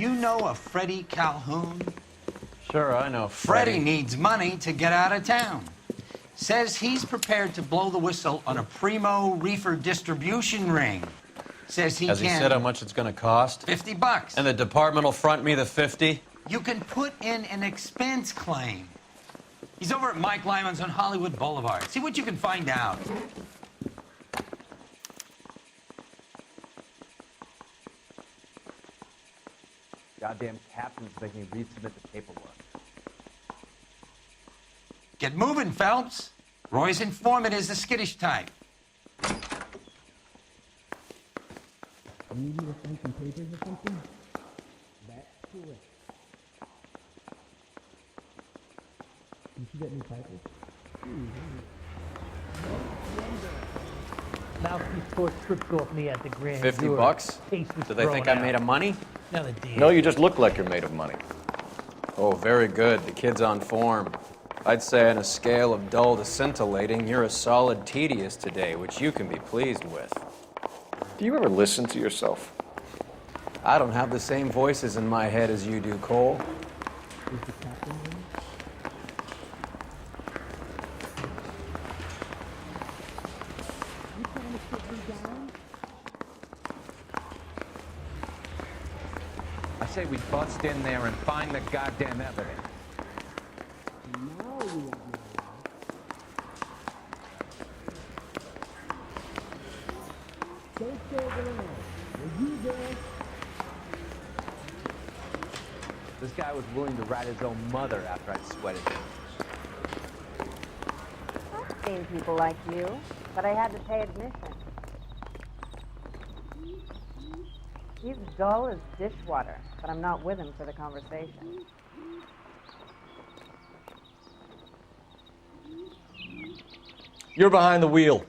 You know a Freddie Calhoun? Sure, I know Freddie needs money to get out of town. Says he's prepared to blow the whistle on a primo reefer distribution ring. Says he Has he said how much it's going to cost? $50. And the department will front me the 50? You can put in an expense claim. He's over at Mike Lyman's on Hollywood Boulevard. See what you can find out. Goddamn captain's making me resubmit the paperwork. Get moving, Phelps. Roy's informant is the skittish type. You need to sign some papers or something? That's to it. You see that new title? Mouthpiece tore strips off me at the grand jury. $50? Case was Do they think thrown I'm made out. of money? Another deal. No, you just look like you're made of money. Oh, very good. The kid's on form. I'd say on a scale of dull to scintillating, you're a solid tedious today, which you can be pleased with. Do you ever listen to yourself? I don't have the same voices in my head as you do, Cole. Is the captain in? You trying to sit me down? I say we bust in there and find the goddamn evidence. Now we are. Don't stay over there. Are you there? This guy was willing to rat his own mother after I'd sweated him. I've seen people like you, but I had to pay admission. He's dull as dishwater, but I'm not with him for the conversation. You're behind the wheel.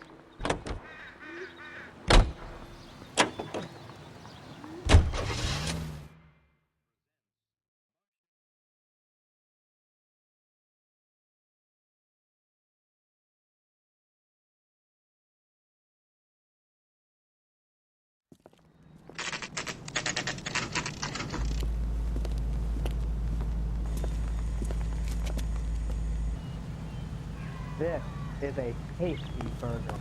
This is a tasty burger.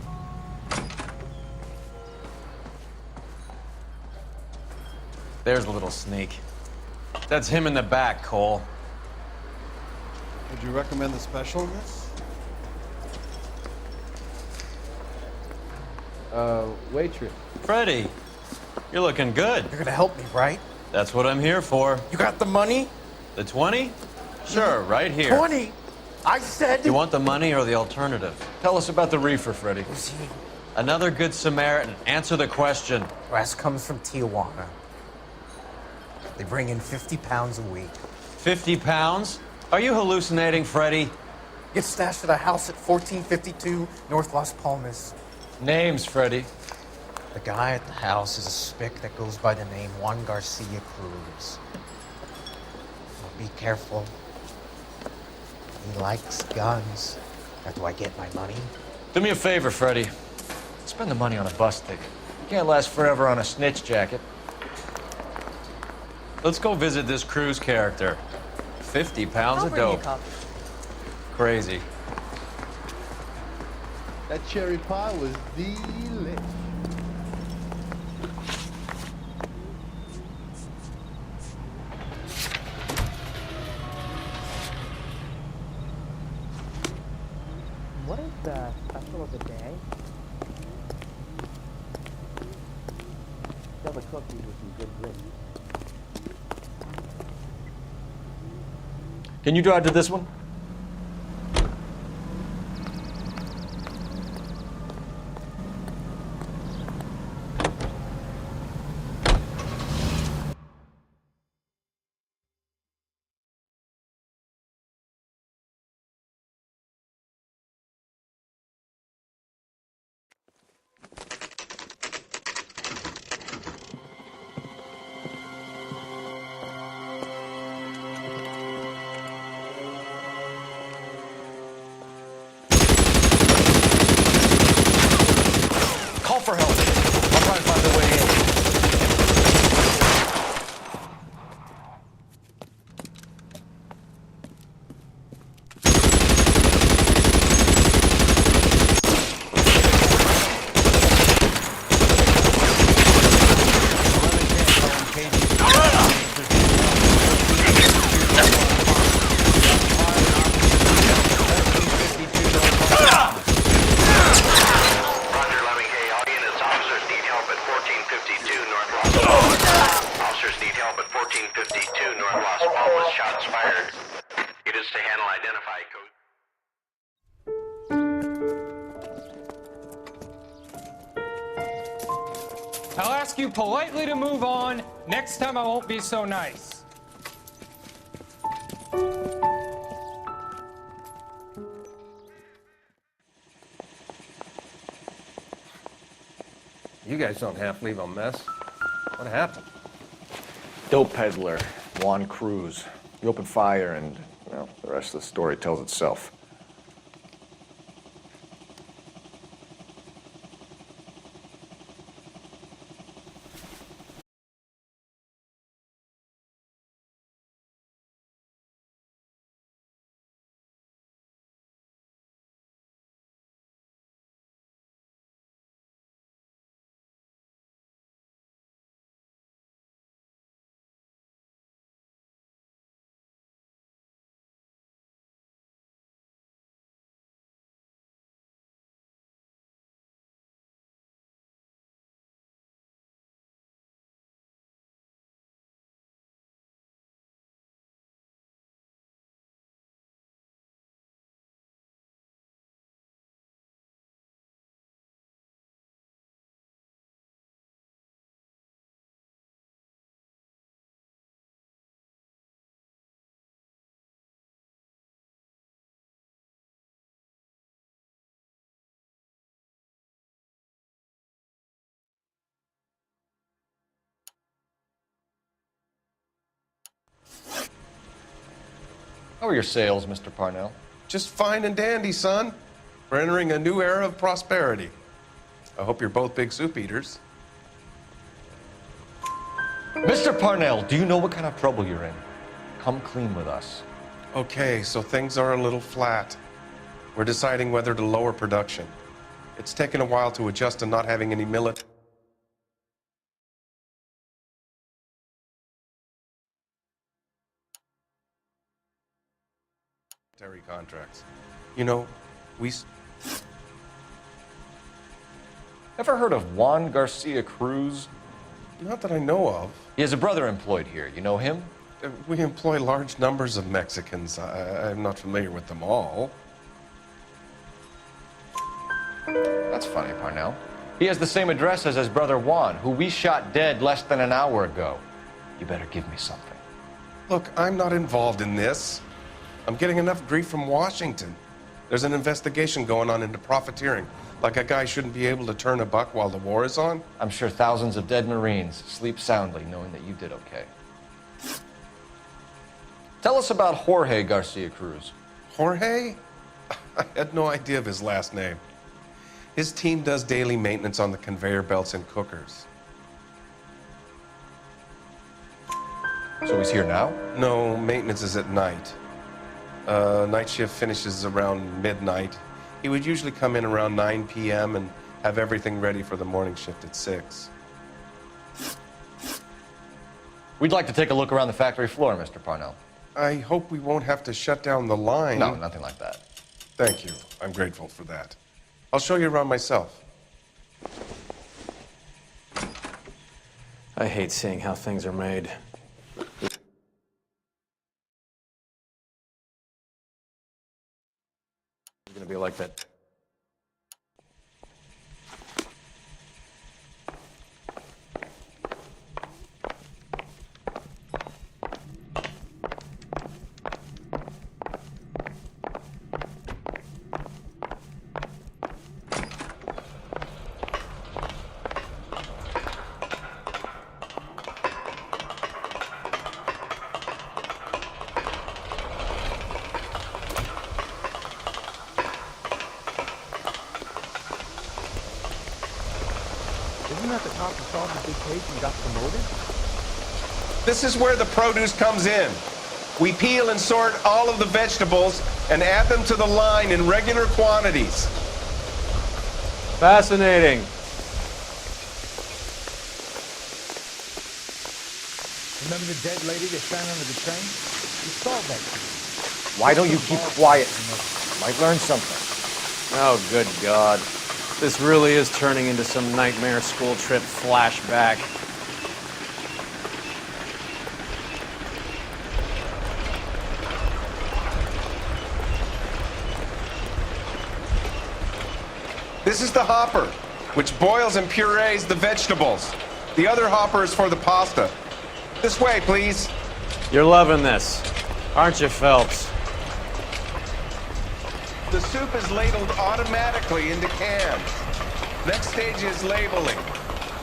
There's a little sneak. That's him in the back, Cole. Would you recommend the special in this? Waitress. Freddie, you're looking good. You're gonna help me, right? That's what I'm here for. You got the money? The 20? Sure, right here. 20? I said... You want the money or the alternative? Tell us about the reefer, Freddie. Was he... Another good Samaritan. Answer the question. Wes comes from Tijuana. They bring in 50 pounds a week. 50 pounds? Are you hallucinating, Freddie? Gets stashed at a house at 1452 North Las Palmas. Names, Freddie. The guy at the house is a spick that goes by the name Juan Garcia Cruz. Well, be careful. He likes guns. How do I get my money? Do me a favor, Freddie. Spend the money on a bus ticket. You can't last forever on a snitch jacket. Let's go visit this Cruz character. 50 pounds of dope. Crazy. That cherry pie was delicious. What is the special of the day? Fill the cookies with some good grit. Can you drive to this one? required. It is to handle identify code. I'll ask you politely to move on. Next time I won't be so nice. You guys don't half leave a mess. What happened? Dope peddler, Juan Cruz. He opened fire and, well, the rest of the story tells itself. How are your sales, Mr. Parnell? Just fine and dandy, son. We're entering a new era of prosperity. I hope you're both big soup eaters. Mr. Parnell, do you know what kind of trouble you're in? Come clean with us. Okay, so things are a little flat. We're deciding whether to lower production. It's taken a while to adjust to not having any military contracts. You know, Ever heard of Juan Garcia Cruz? Not that I know of. He has a brother employed here. You know him? We employ large numbers of Mexicans. I'm not familiar with them all. That's funny, Parnell. He has the same address as his brother Juan, who we shot dead less than an hour ago. You better give me something. Look, I'm not involved in this. I'm getting enough grief from Washington. There's an investigation going on into profiteering. Like a guy shouldn't be able to turn a buck while the war is on. I'm sure thousands of dead Marines sleep soundly knowing that you did okay. Tell us about Jorge Garcia Cruz. Jorge? I had no idea of his last name. His team does daily maintenance on the conveyor belts and cookers. So he's here now? No, maintenance is at night. Night shift finishes around midnight. He would usually come in around 9 p.m. and have everything ready for the morning shift at 6. We'd like to take a look around the factory floor, Mr. Parnell. I hope we won't have to shut down the line. No, nothing like that. Thank you. I'm grateful for that. I'll show you around myself. I hate seeing how things are made. It's gonna be like that. Isn't that the cop who solved the big case and got promoted? This is where the produce comes in. We peel and sort all of the vegetables and add them to the line in regular quantities. Fascinating. Remember the dead lady that found under the train? We solved that case. Why don't you keep quiet? Might learn something. Oh, good God. This really is turning into some nightmare school trip flashback. This is the hopper, which boils and purees the vegetables. The other hopper is for the pasta. This way, please. You're loving this, aren't you, Phelps? The soup is ladled automatically into cans. Next stage is labeling.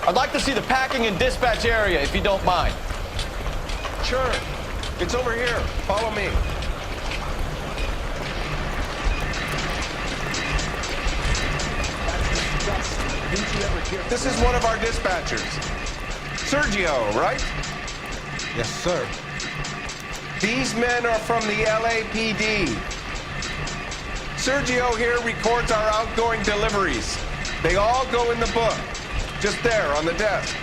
I'd like to see the packing and dispatch area, if you don't mind. Sure. It's over here. Follow me. This is one of our dispatchers. Sergio, right? Yes, sir. These men are from the LAPD. Sergio here records our outgoing deliveries. They all go in the book, just there on the desk.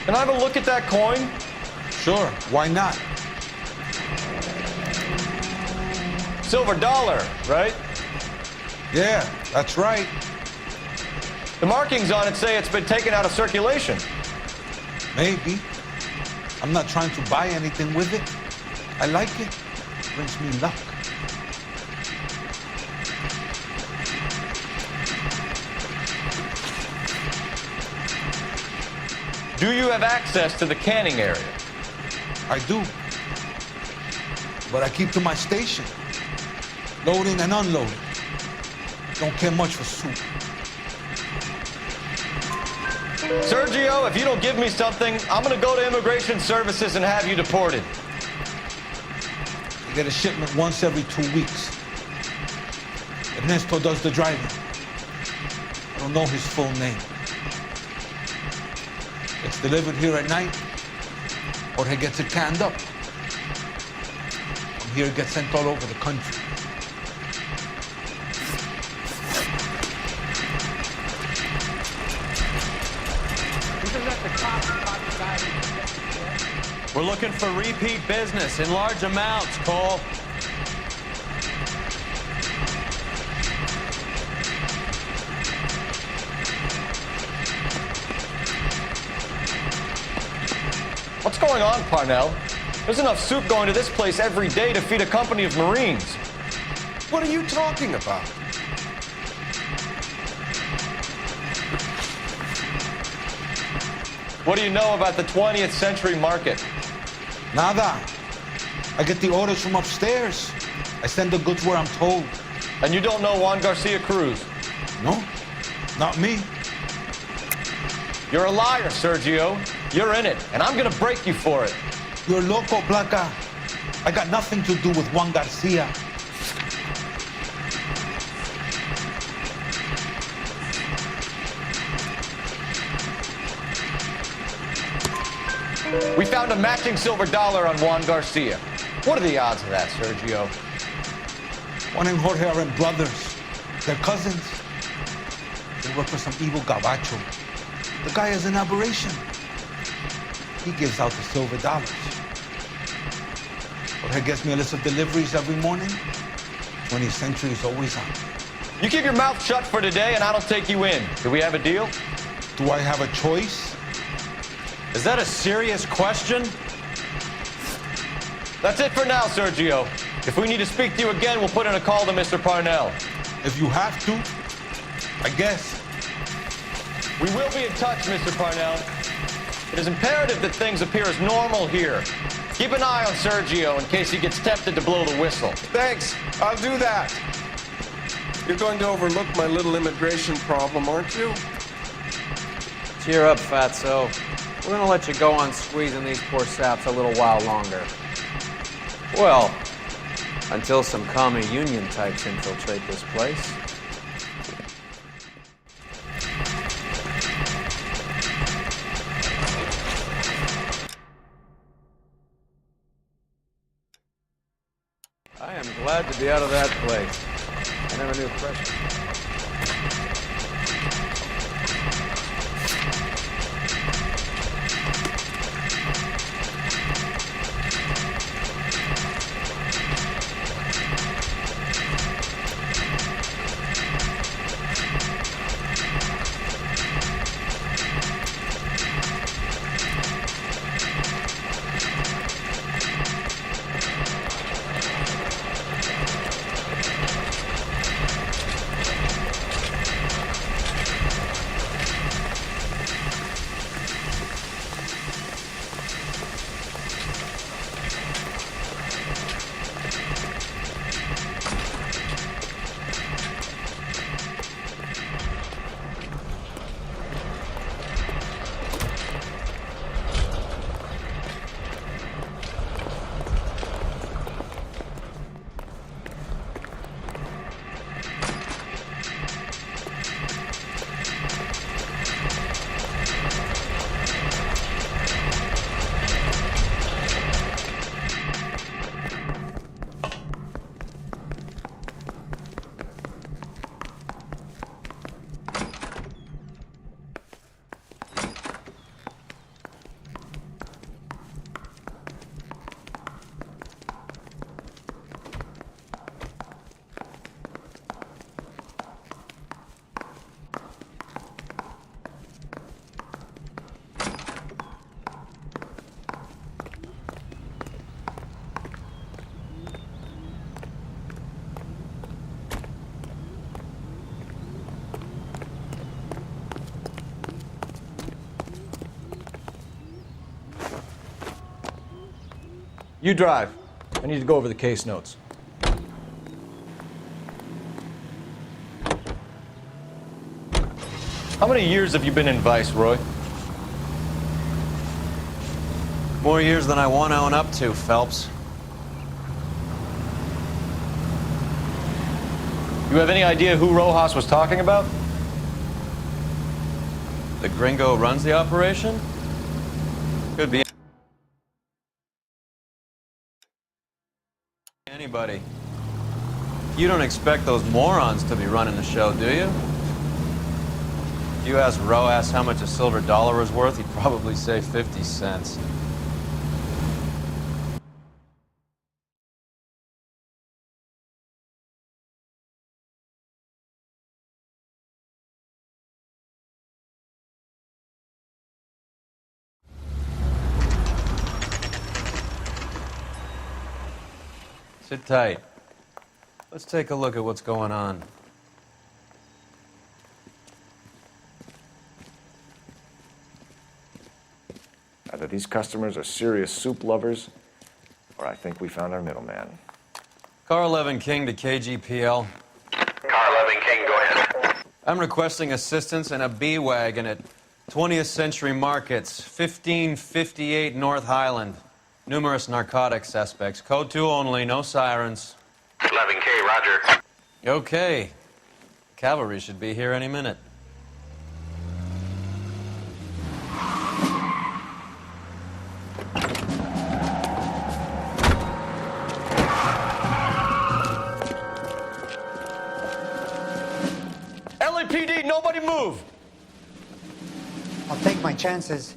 Can I have a look at that coin? Sure, why not? Silver dollar, right? Yeah, that's right. The markings on it say it's been taken out of circulation. Maybe. I'm not trying to buy anything with it. I like it. Brings me luck. Do you have access to the canning area? I do. But I keep to my station. Loading and unloading. Don't care much for soup. Sergio, if you don't give me something, I'm gonna go to Immigration Services and have you deported. I get a shipment once every 2 weeks. Ernesto does the driving. I don't know his full name. It's delivered here at night, or he gets it canned up. From here, it gets sent all over the country. We're looking for repeat business in large amounts, Cole. What's going on, Parnell? There's enough soup going to this place every day to feed a company of Marines. What are you talking about? What do you know about the 20th century market? Nada. I get the orders from upstairs. I send the goods where I'm told. And you don't know Juan Garcia Cruz? No, not me. You're a liar, Sergio. You're in it, and I'm gonna break you for it. You're loco, Placa. I got nothing to do with Juan Garcia. We found a matching silver dollar on Juan Garcia. What are the odds of that, Sergio? Juan and Jorge aren't brothers. They're cousins. They work for some evil gabacho. The guy is an aberration. He gives out the silver dollars. Jorge gets me a list of deliveries every morning. 20th century is always on. You keep your mouth shut for today, and I don't take you in. Do we have a deal? Do I have a choice? Is that a serious question? That's it for now, Sergio. If we need to speak to you again, we'll put in a call to Mr. Parnell. If you have to, I guess. We will be in touch, Mr. Parnell. It is imperative that things appear as normal here. Keep an eye on Sergio in case he gets tempted to blow the whistle. Thanks. I'll do that. You're going to overlook my little immigration problem, aren't you? Cheer up, Fatso. We're gonna let you go on squeezing these poor saps a little while longer. Well, until some commie union types infiltrate this place. I am glad to be out of that place. I never knew pressure. You drive. I need to go over the case notes. How many years have you been in Vice, Roy? More years than I want to own up to, Phelps. You have any idea who Rojas was talking about? The gringo runs the operation? Could be anybody. You don't expect those morons to be running the show, do you? If you ask Rojas how much a silver dollar is worth, he'd probably say 50 cents. Sit tight. Let's take a look at what's going on. Either these customers are serious soup lovers, or I think we found our middleman. Car 11 King to KGPL. Car 11 King, go ahead. I'm requesting assistance in a B-Wagon at 20th Century Markets, 1558 North Highland. Numerous narcotic suspects. Code 2 only, no sirens. 11K, roger. Okay. Cavalry should be here any minute. LAPD, nobody move! I'll take my chances.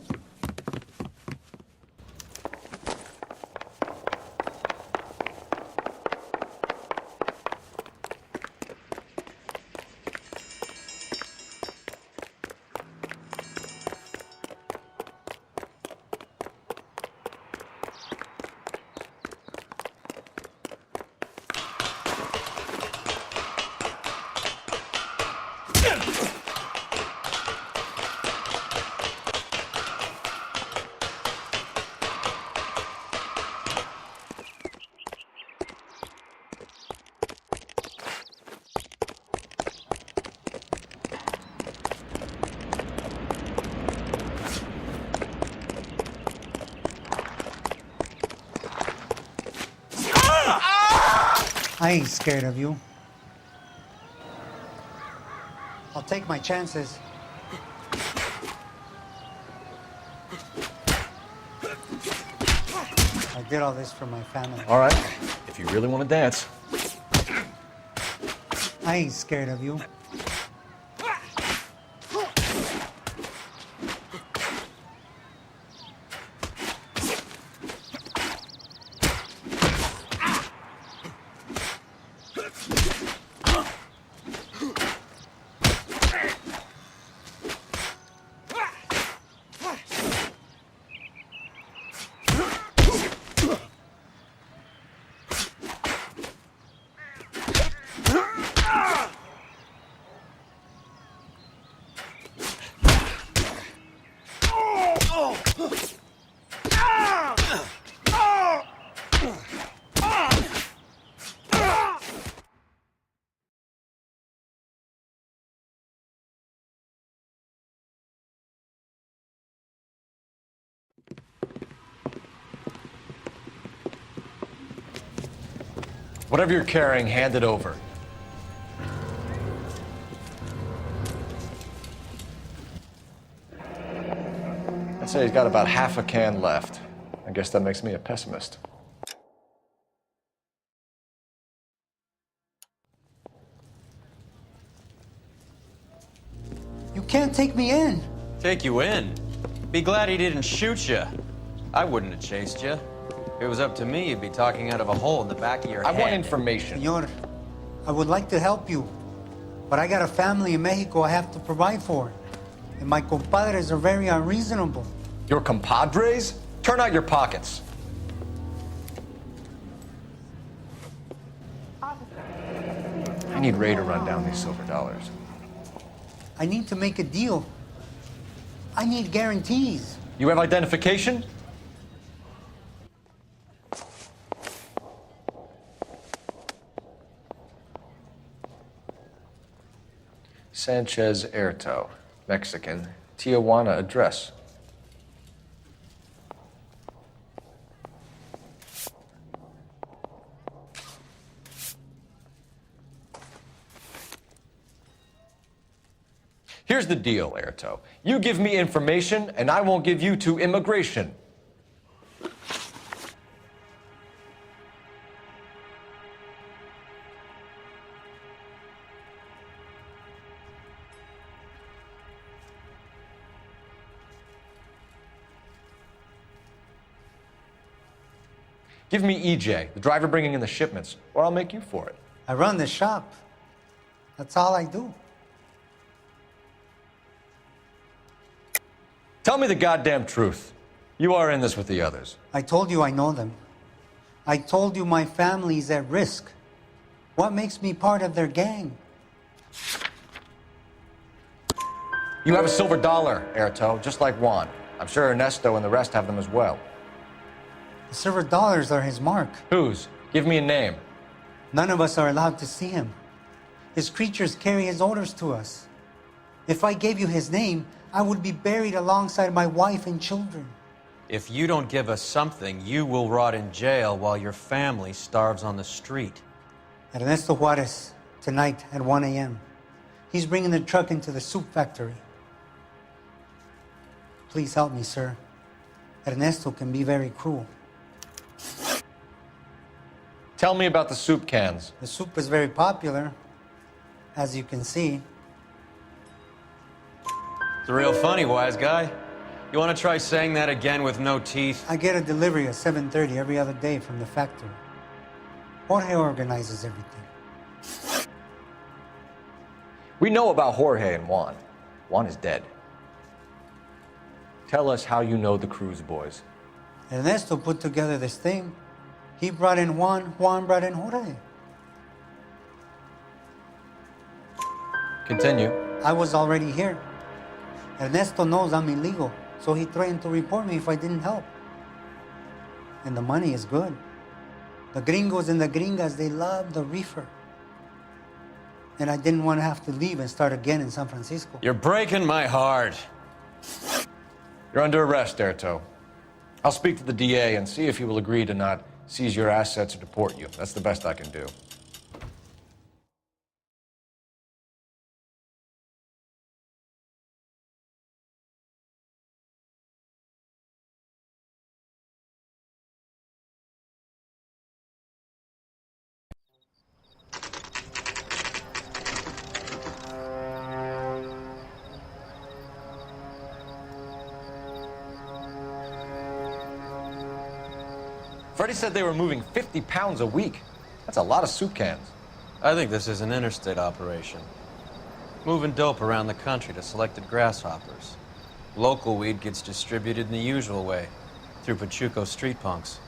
I ain't scared of you. I'll take my chances. I did all this for my family. All right, if you really want to dance. I ain't scared of you. Whatever you're carrying, hand it over. I'd say he's got about half a can left. I guess that makes me a pessimist. You can't take me in. Take you in? Be glad he didn't shoot you. I wouldn't have chased you. If it was up to me, you'd be talking out of a hole in the back of your head. I want information. Senor, I would like to help you, but I got a family in Mexico I have to provide for. And my compadres are very unreasonable. Your compadres? Turn out your pockets. I need Ray to run down these silver dollars. I need to make a deal. I need guarantees. You have identification? Sanchez Erto, Mexican, Tijuana address. Here's the deal, Erto. You give me information, and I won't give you to immigration. Give me EJ, the driver bringing in the shipments, or I'll make you for it. I run the shop. That's all I do. Tell me the goddamn truth. You are in this with the others. I told you I know them. I told you my family's at risk. What makes me part of their gang? You have a silver dollar, Erto, just like Juan. I'm sure Ernesto and the rest have them as well. The silver dollars are his mark. Whose? Give me a name. None of us are allowed to see him. His creatures carry his orders to us. If I gave you his name, I would be buried alongside my wife and children. If you don't give us something, you will rot in jail while your family starves on the street. Ernesto Juarez, tonight at 1 a.m. He's bringing the truck into the soup factory. Please help me, sir. Ernesto can be very cruel. Tell me about the soup cans. The soup is very popular, as you can see. It's real funny, wise guy. You want to try saying that again with no teeth? I get a delivery at 7:30 every other day from the factory. Jorge organizes everything. We know about Jorge and Juan. Juan is dead. Tell us how you know the Cruz boys. Ernesto put together this thing. He brought in Juan, Juan brought in Jorge. Continue. I was already here. Ernesto knows I'm illegal, so he threatened to report me if I didn't help. And the money is good. The gringos and the gringas, they love the reefer. And I didn't want to have to leave and start again in San Francisco. You're breaking my heart. You're under arrest, Erto. I'll speak to the DA and see if he will agree to not seize your assets or deport you. That's the best I can do. Freddie said they were moving 50 pounds a week. That's a lot of soup cans. I think this is an interstate operation. Moving dope around the country to selected grasshoppers. Local weed gets distributed in the usual way, through Pachuco street punks.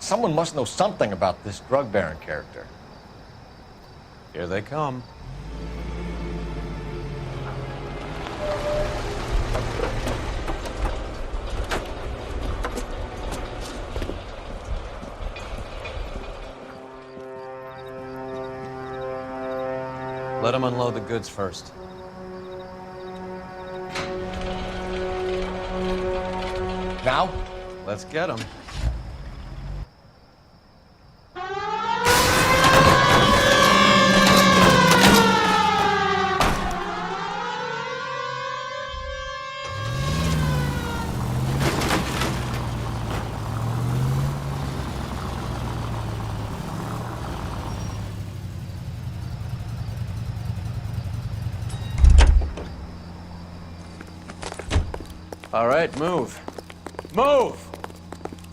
Someone must know something about this drug baron character. Here they come. Let them unload the goods first. Now? Let's get them. All right, move. Move!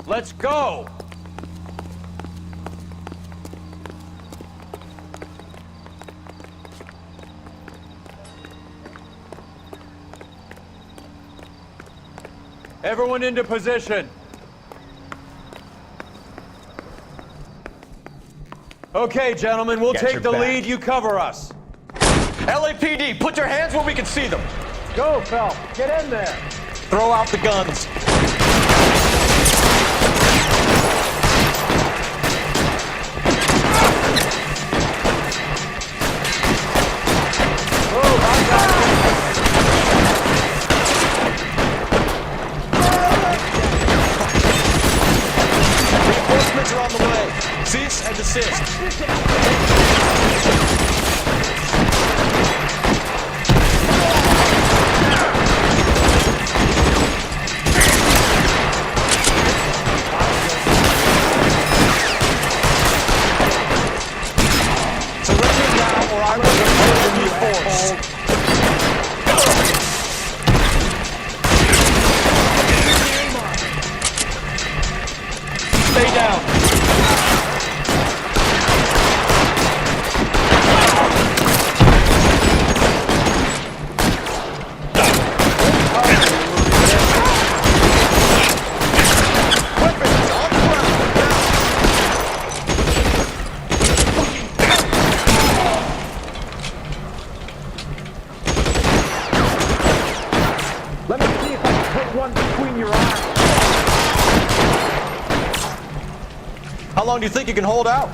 Let's go! Everyone into position. Okay, gentlemen, we'll take the lead. You cover us. LAPD, put your hands where we can see them. Go, Phelps. Get in there. Throw out the guns. Move, one between your eyes. How long do you think you can hold out?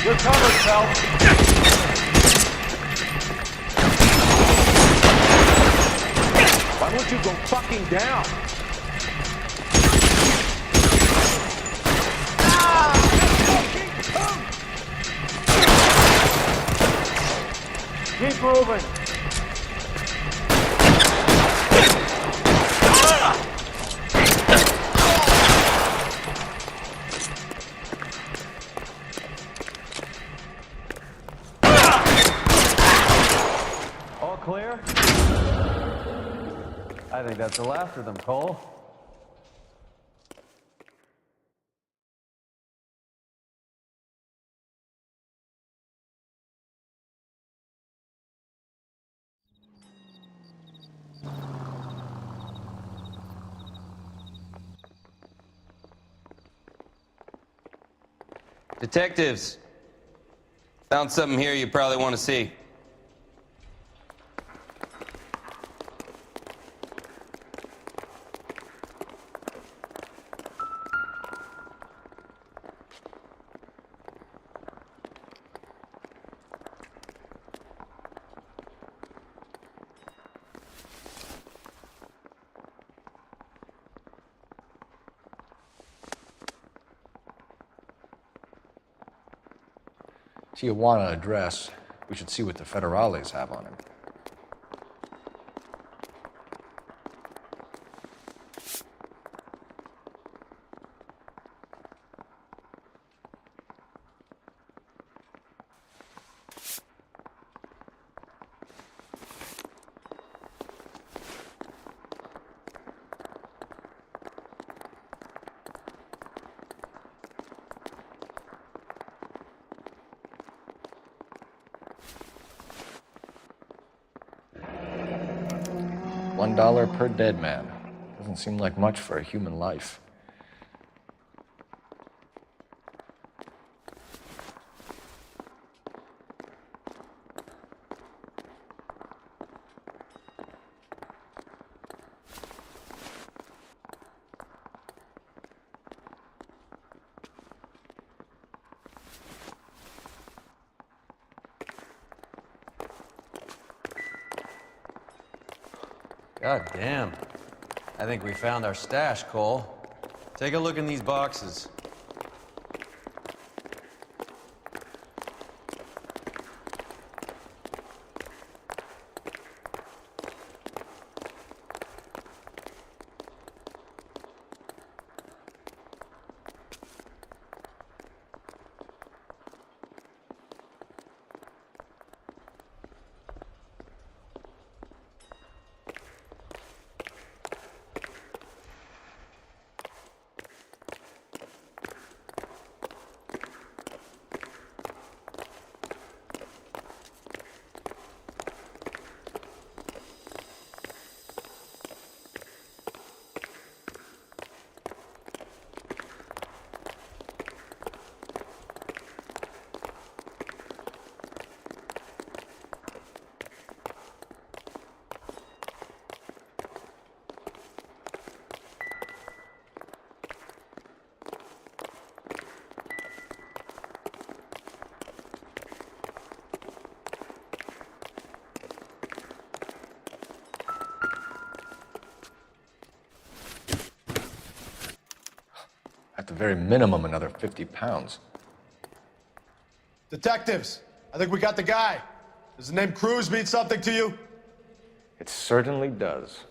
You're covered, Cal. Why don't you go fucking down? Keep moving. All clear? I think that's the last of them, Cole. Detectives, found something here you probably want to see. Tijuana address. We should see what the federales have on him. $1 per dead man. Doesn't seem like much for a human life. God damn. I think we found our stash, Cole. Take a look in these boxes. At the very minimum, another 50 pounds. Detectives, I think we got the guy. Does the name Cruz mean something to you? It certainly does.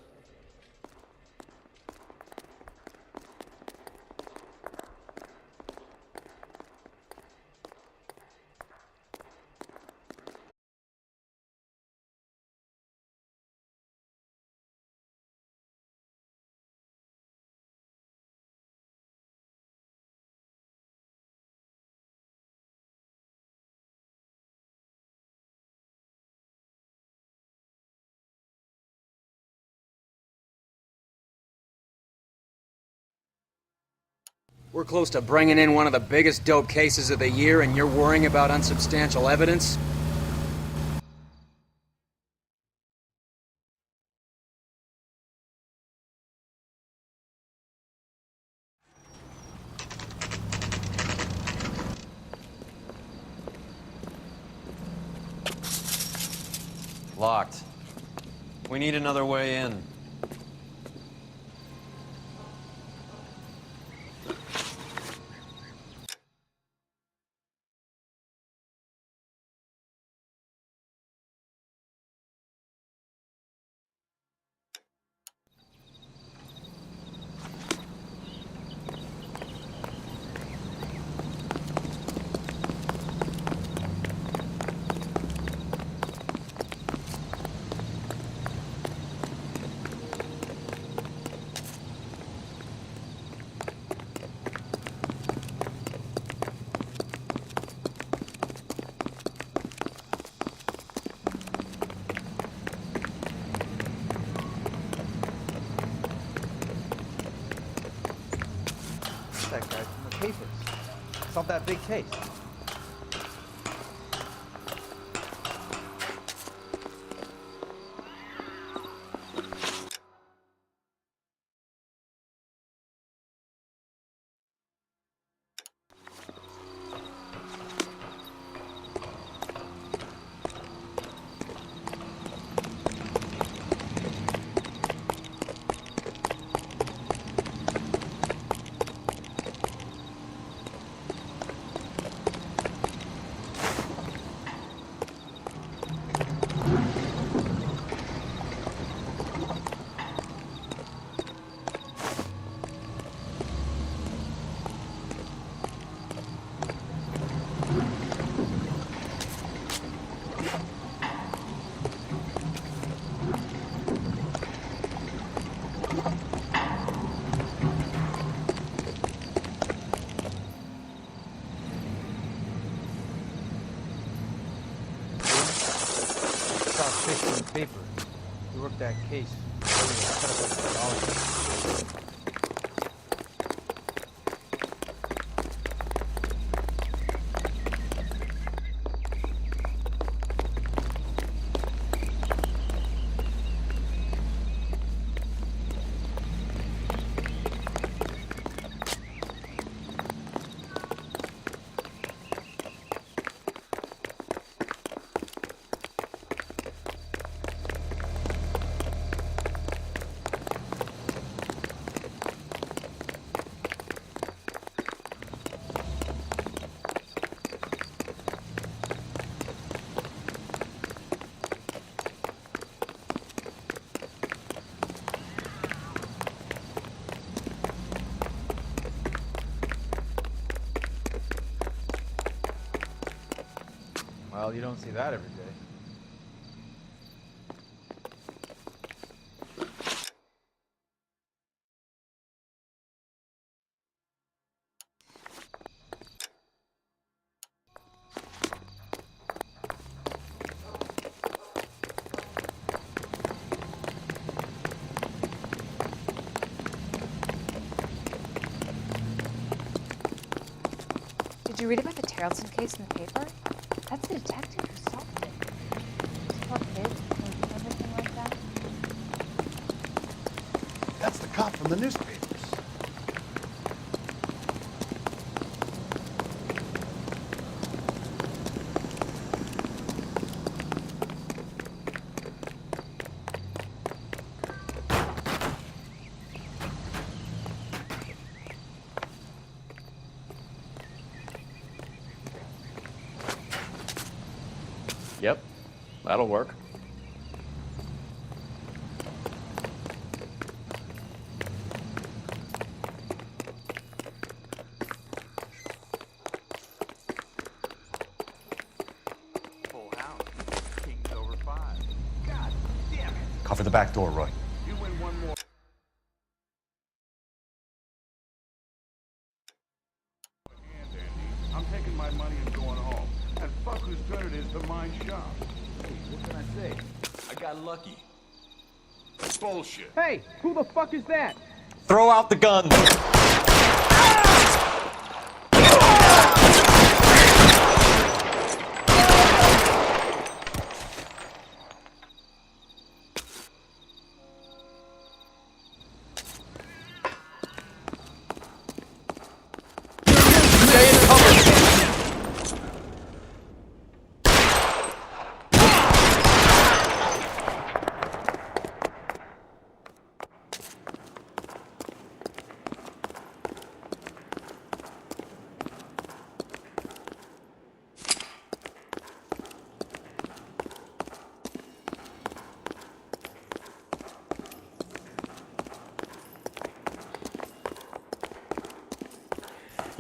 We're close to bringing in one of the biggest dope cases of the year, and you're worrying about unsubstantial evidence? Locked. We need another way in. That guy from the papers. Solved that big case. Paper. We worked that case. Well, you don't see that every day. Did you read about the Tarleton case in the paper? That's the detective who solved it. Those poor kids and everything like that. That's the cop from the newspapers. Yep, that'll work. Full house. King's over 5. God damn it. Cover the back door, Roy. You win one more. I'm taking my money and going home. And fuck whose turn it is to mind shop. Hey, what can I say? I got lucky. Bullshit. Hey, who the fuck is that? Throw out the gun.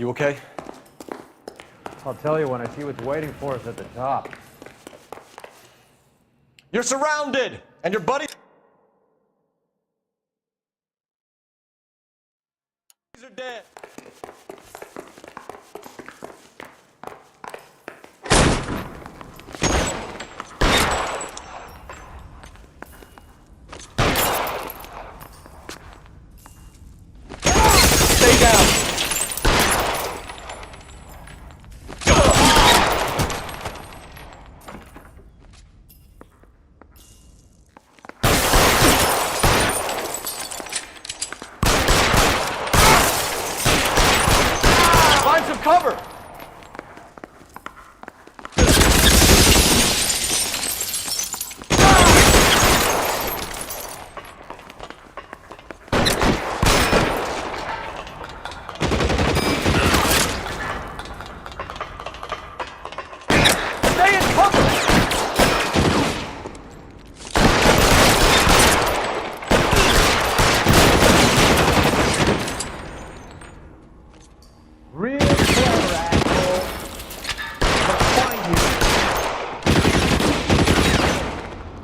You okay? I'll tell you when I see what's waiting for us at the top. You're surrounded! And your buddies are dead. Stay down. Find some cover. Stay in cover.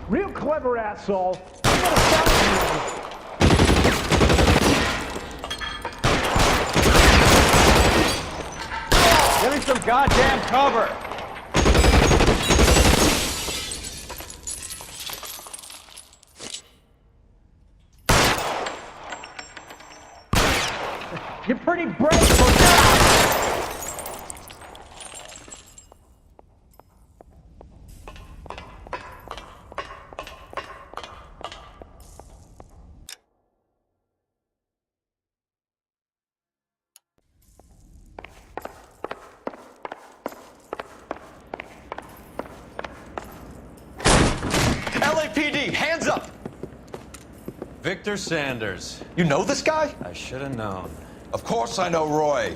Real clever, asshole. I'm gonna find you. Real clever, asshole. I'm gonna find you. Give me some goddamn cover! You're pretty brave for now. LAPD, hands up! Victor Sanders. You know this guy? I should have known. Of course I know Roy.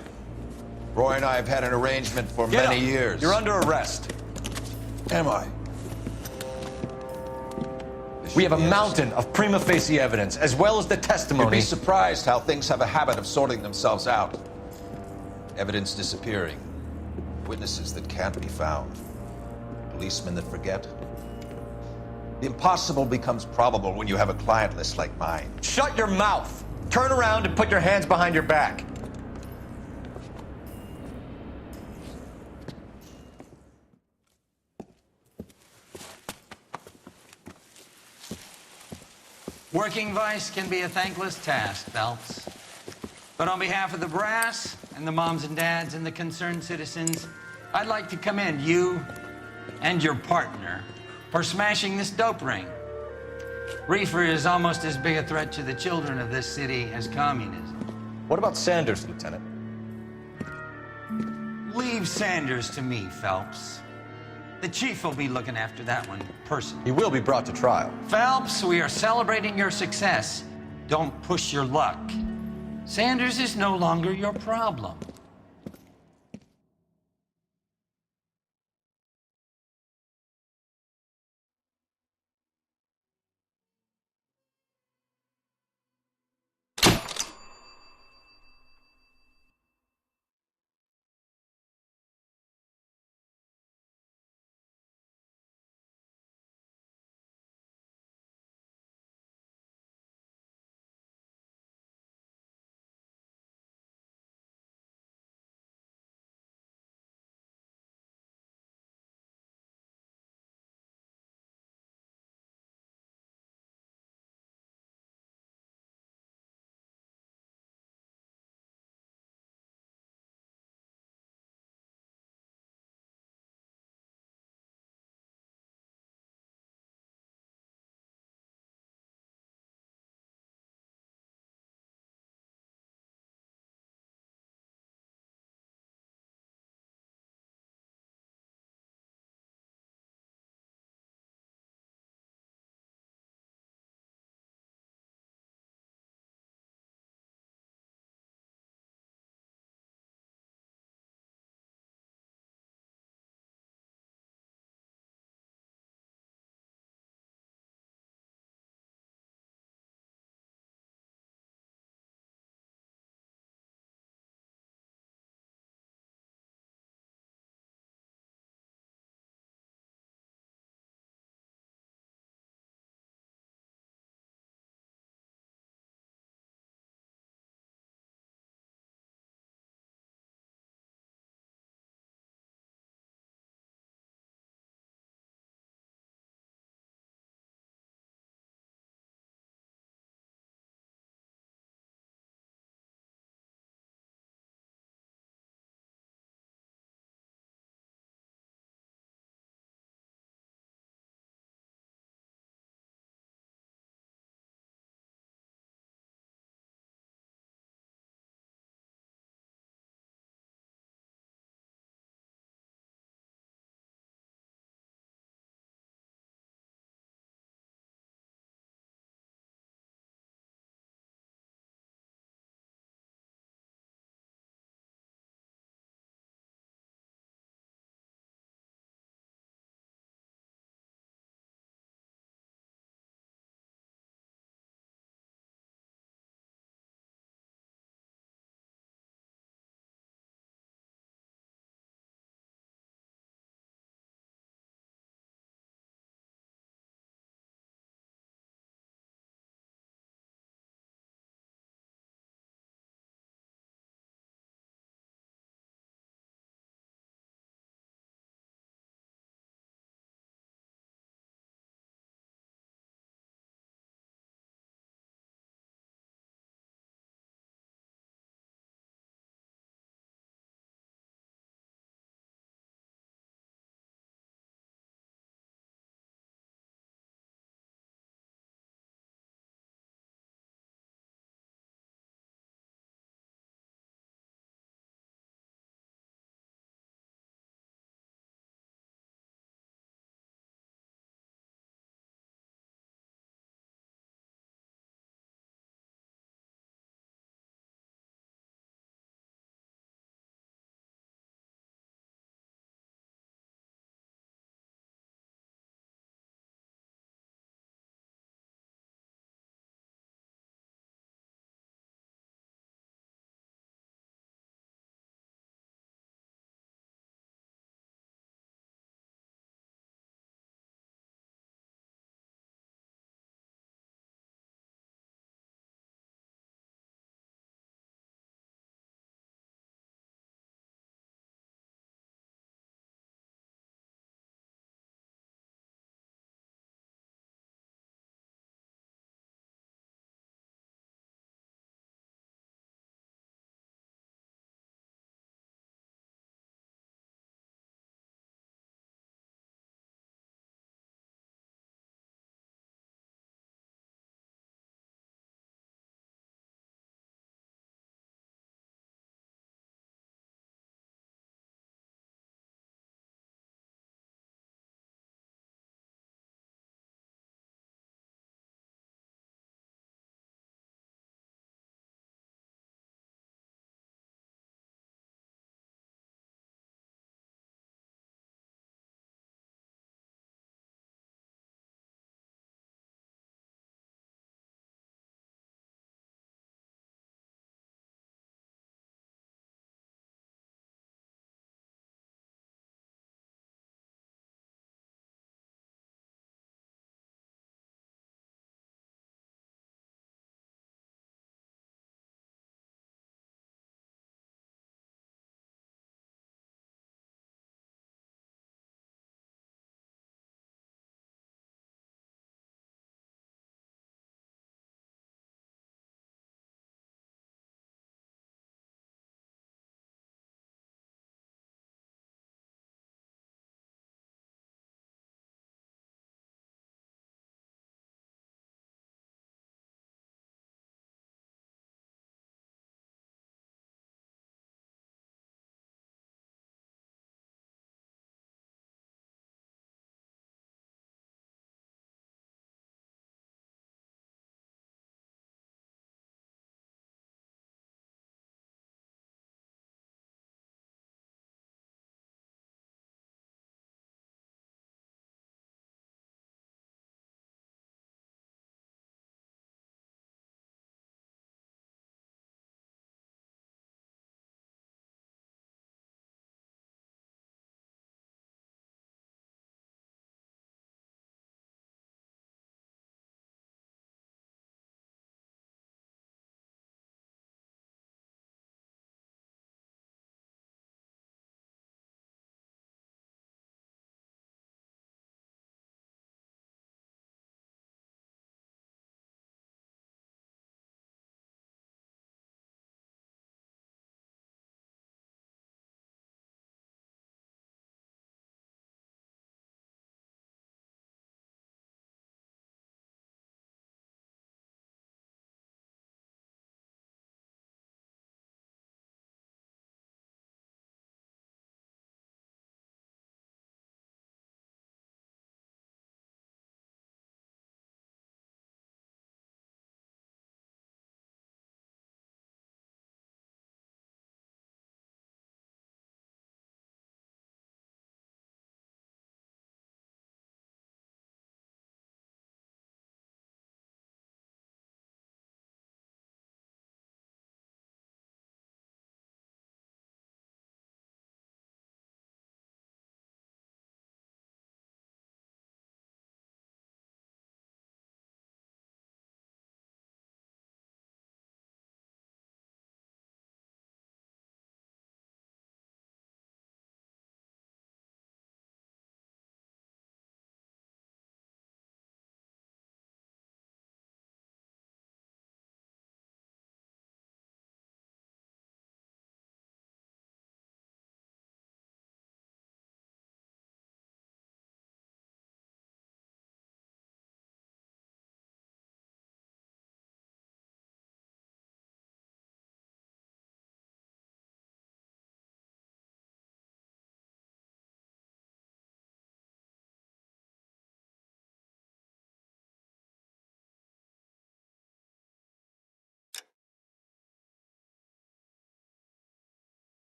Roy and I have had an arrangement for Get many up. years. You're under arrest. Am I? We have a mountain of prima facie evidence, as well as the You'd testimony. be surprised how things have a habit of sorting themselves out. Evidence disappearing. Witnesses that can't be found. Policemen that forget. The impossible becomes probable when you have a client list like mine. Shut your mouth! Turn around and put your hands behind your back. Working vice can be a thankless task, Phelps. But on behalf of the brass and the moms and dads and the concerned citizens, I'd like to commend you and your partner for smashing this dope ring. Reefer is almost as big a threat to the children of this city as communism. What about Sanders, Lieutenant? Leave Sanders to me, Phelps. The chief will be looking after that one personally. He will be brought to trial. Phelps, we are celebrating your success. Don't push your luck. Sanders is no longer your problem.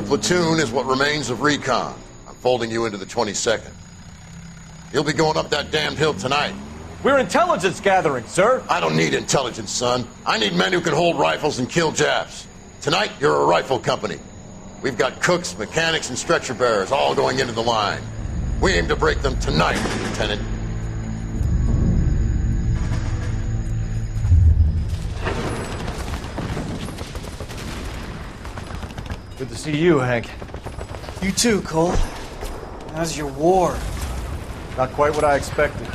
Your platoon is what remains of recon. I'm folding you into the 22nd. You'll be going up that damned hill tonight. We're intelligence gathering, sir. I don't need intelligence, son. I need men who can hold rifles and kill Japs. Tonight, you're a rifle company. We've got cooks, mechanics, and stretcher bearers all going into the line. We aim to break them tonight, Lieutenant. Good to see you, Hank. You too, Cole. How's your war? Not quite what I expected.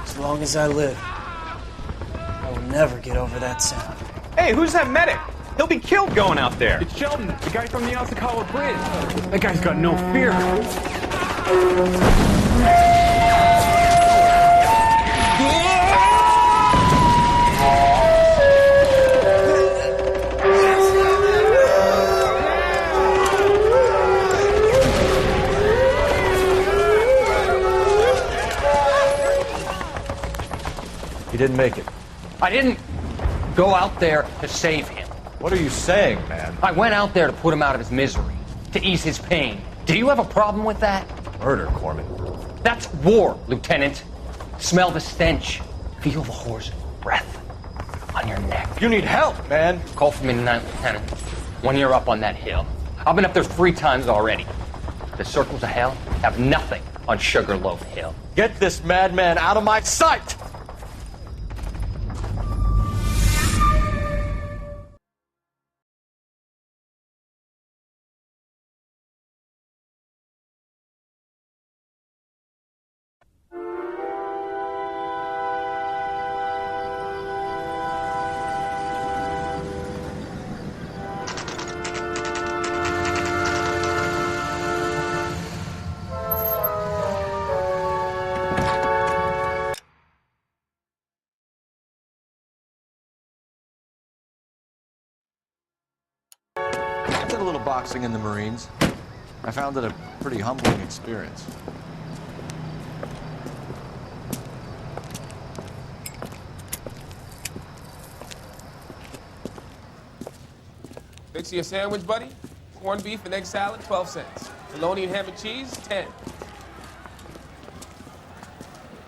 As long as I live, I will never get over that sound. Hey, who's that medic? He'll be killed going out there. It's Sheldon, the guy from the Kosyakovое bridge. That guy's got no fear. He didn't make it. I didn't go out there to save him. What are you saying, man? I went out there to put him out of his misery, to ease his pain. Do you have a problem with that? Murder, Corman. That's war, Lieutenant. Smell the stench. Feel the horse's breath on your neck. You need help, man. Call for me tonight, Lieutenant. When you're up on that hill. I've been up there 3 times already. The circles of hell have nothing on Sugarloaf Hill. Get this madman out of my sight! Boxing in the Marines. I found it a pretty humbling experience. Fix you a sandwich, buddy? Corned beef and egg salad, 12 cents. Bologna and ham and cheese, 10.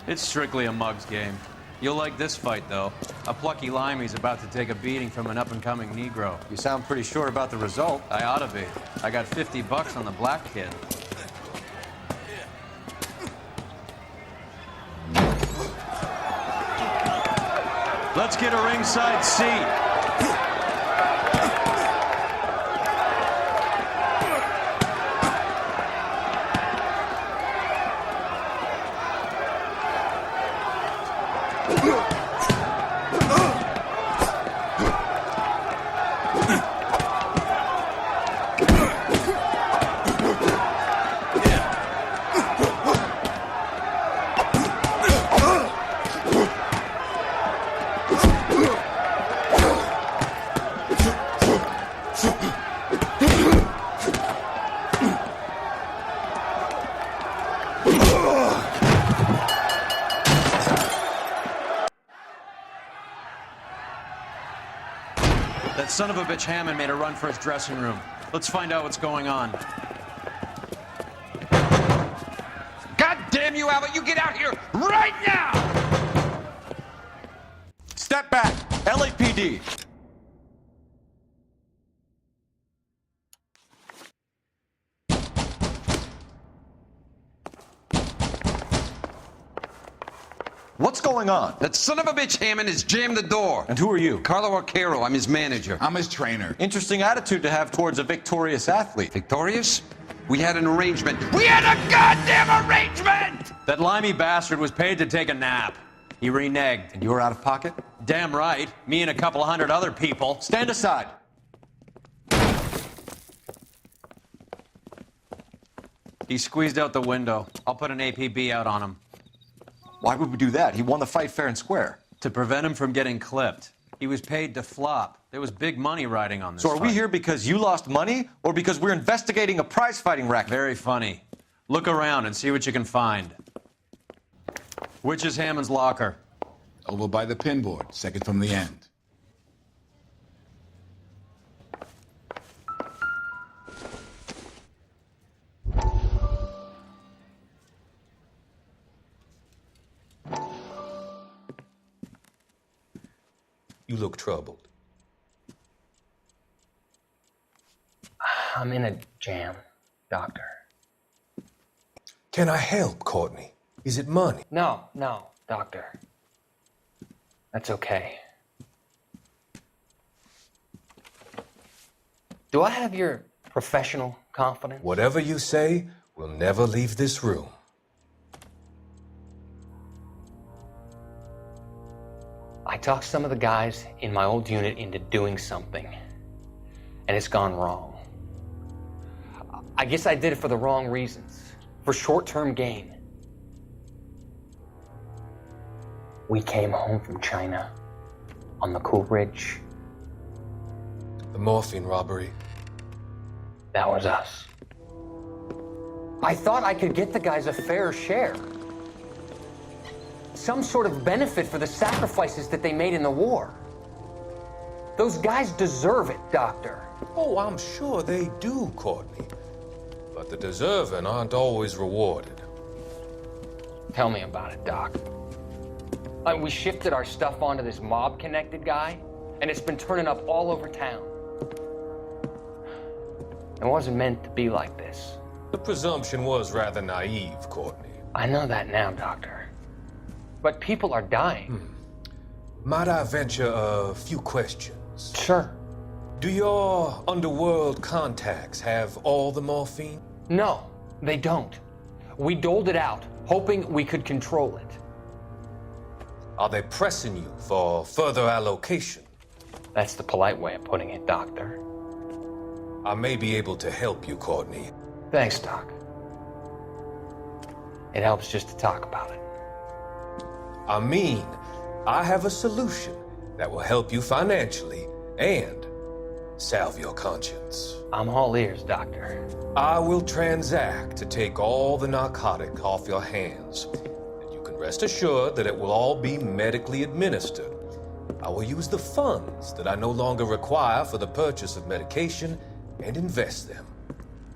It's strictly a mug's game. You'll like this fight, though. A plucky limey's about to take a beating from an up-and-coming Negro. You sound pretty sure about the result. I ought to be. I got $50 on the black kid. Let's get a ringside seat. That son of a bitch Hammond made a run for his dressing room. Let's find out what's going on. God damn you, Albert! You get out here right now! Step back! LAPD! What's going on? That son of a bitch Hammond has jammed the door. And who are you? Carlo Arcaro. I'm his manager. I'm his trainer. Interesting attitude to have towards a victorious athlete. Victorious? We had an arrangement. We had a goddamn arrangement! That limey bastard was paid to take a nap. He reneged. And you were out of pocket? Damn right. Me and a couple hundred other people. Stand aside. He squeezed out the window. I'll put an APB out on him. Why would we do that? He won the fight fair and square. To prevent him from getting clipped. He was paid to flop. There was big money riding on this So are we fight. here because you lost money or because we're investigating a prize-fighting racket? Very funny. Look around and see what you can find. Which is Hammond's locker? Over by the pinboard, second from the end. You look troubled. I'm in a jam, Doctor. Can I help, Courtney? Is it money? No, Doctor. That's okay. Do I have your professional confidence? Whatever you say, we'll never leave this room. I talked some of the guys in my old unit into doing something, and it's gone wrong. I guess I did it for the wrong reasons, for short-term gain. We came home from China on the Cool Ridge. The morphine robbery. That was us. I thought I could get the guys a fair share. Some sort of benefit for the sacrifices that they made in the war. Those guys deserve it, Doctor. Oh, I'm sure they do, Courtney. But the deserving aren't always rewarded. Tell me about it, Doc. We shifted our stuff onto this mob-connected guy, and it's been turning up all over town. It wasn't meant to be like this. The presumption was rather naive, Courtney. I know that now, Doctor. But people are dying. Might I venture a few questions? Sure. Do your underworld contacts have all the morphine? No, they don't. We doled it out, hoping we could control it. Are they pressing you for further allocation? That's the polite way of putting it, Doctor. I may be able to help you, Courtney. Thanks, Doc. It helps just to talk about it. I mean, I have a solution that will help you financially and salve your conscience. I'm all ears, Doctor. I will transact to take all the narcotic off your hands. And you can rest assured that it will all be medically administered. I will use the funds that I no longer require for the purchase of medication and invest them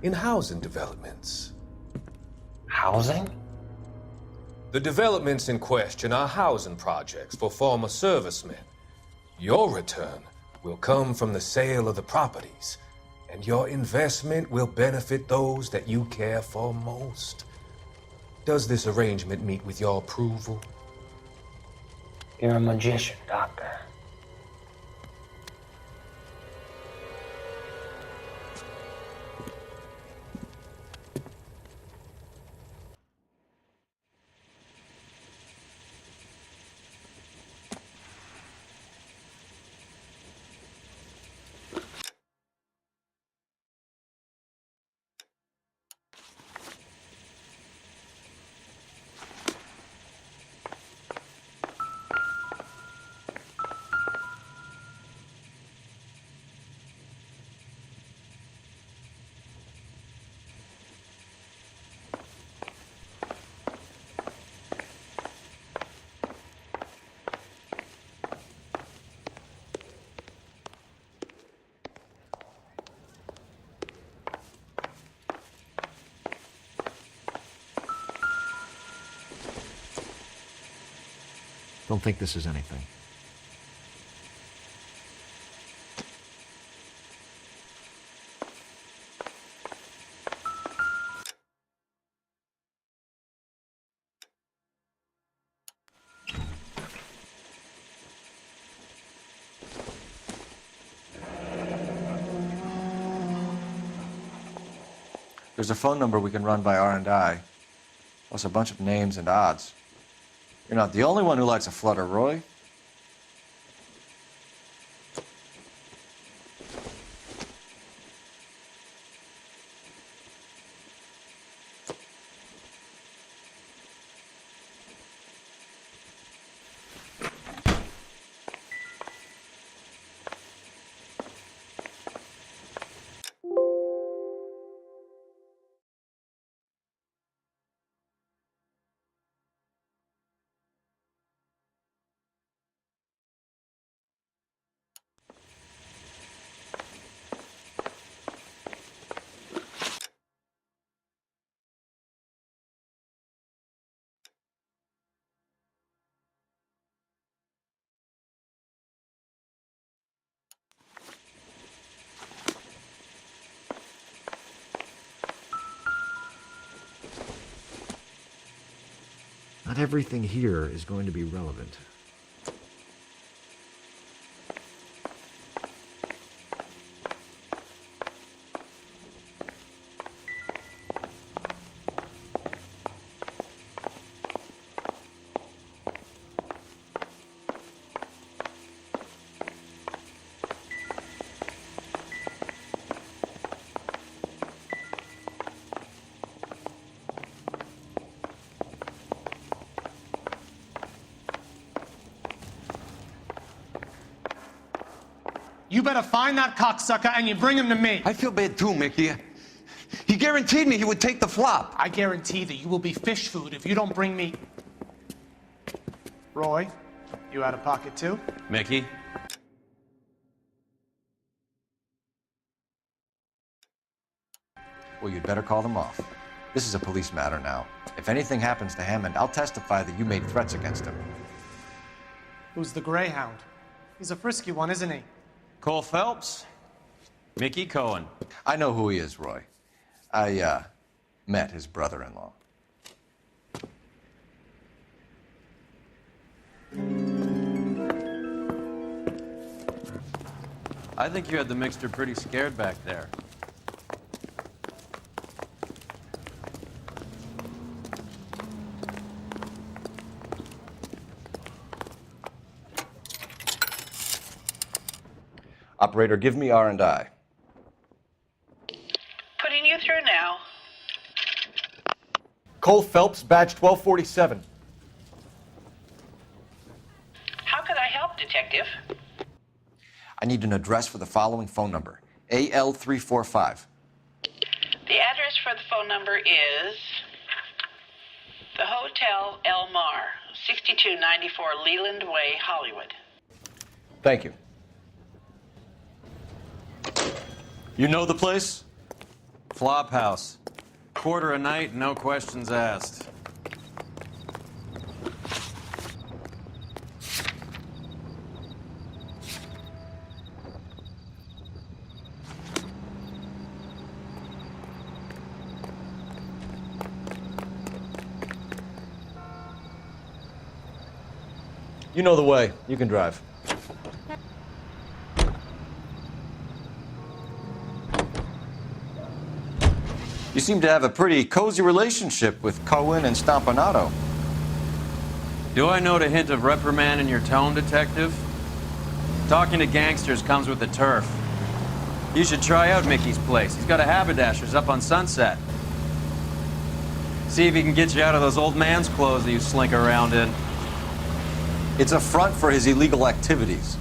in housing developments. Housing? The developments in question are housing projects for former servicemen. Your return will come from the sale of the properties, and your investment will benefit those that you care for most. Does this arrangement meet with your approval? You're a magician, Doctor. Don't think this is anything. There's a phone number we can run by R&I, plus a bunch of names and odds. You're not the only one who likes a flutter, Roy. Not everything here is going to be relevant. You better find that cocksucker and you bring him to me. I feel bad too, Mickey. He guaranteed me he would take the flop. I guarantee that you will be fish food if you don't bring me... Roy, you out of pocket too? Mickey? Well, you'd better call them off. This is a police matter now. If anything happens to Hammond, I'll testify that you made threats against him. Who's the Greyhound? He's a frisky one, isn't he? Cole Phelps? Mickey Cohen. I know who he is, Roy. I, met his brother-in-law. I think you had the mixture pretty scared back there. Operator, give me R&I. Putting you through now. Cole Phelps, badge 1247. How could I help, Detective? I need an address for the following phone number. AL345. The address for the phone number is the Hotel El Mar, 6294 Leland Way, Hollywood. Thank you. You know the place? Flop house. Quarter a night, no questions asked. You know the way. You can drive. You seem to have a pretty cozy relationship with Cohen and Stompanato. Do I note a hint of reprimand in your tone, Detective? Talking to gangsters comes with the turf. You should try out Mickey's place. He's got a haberdasher's up on Sunset. See if he can get you out of those old man's clothes that you slink around in. It's a front for his illegal activities.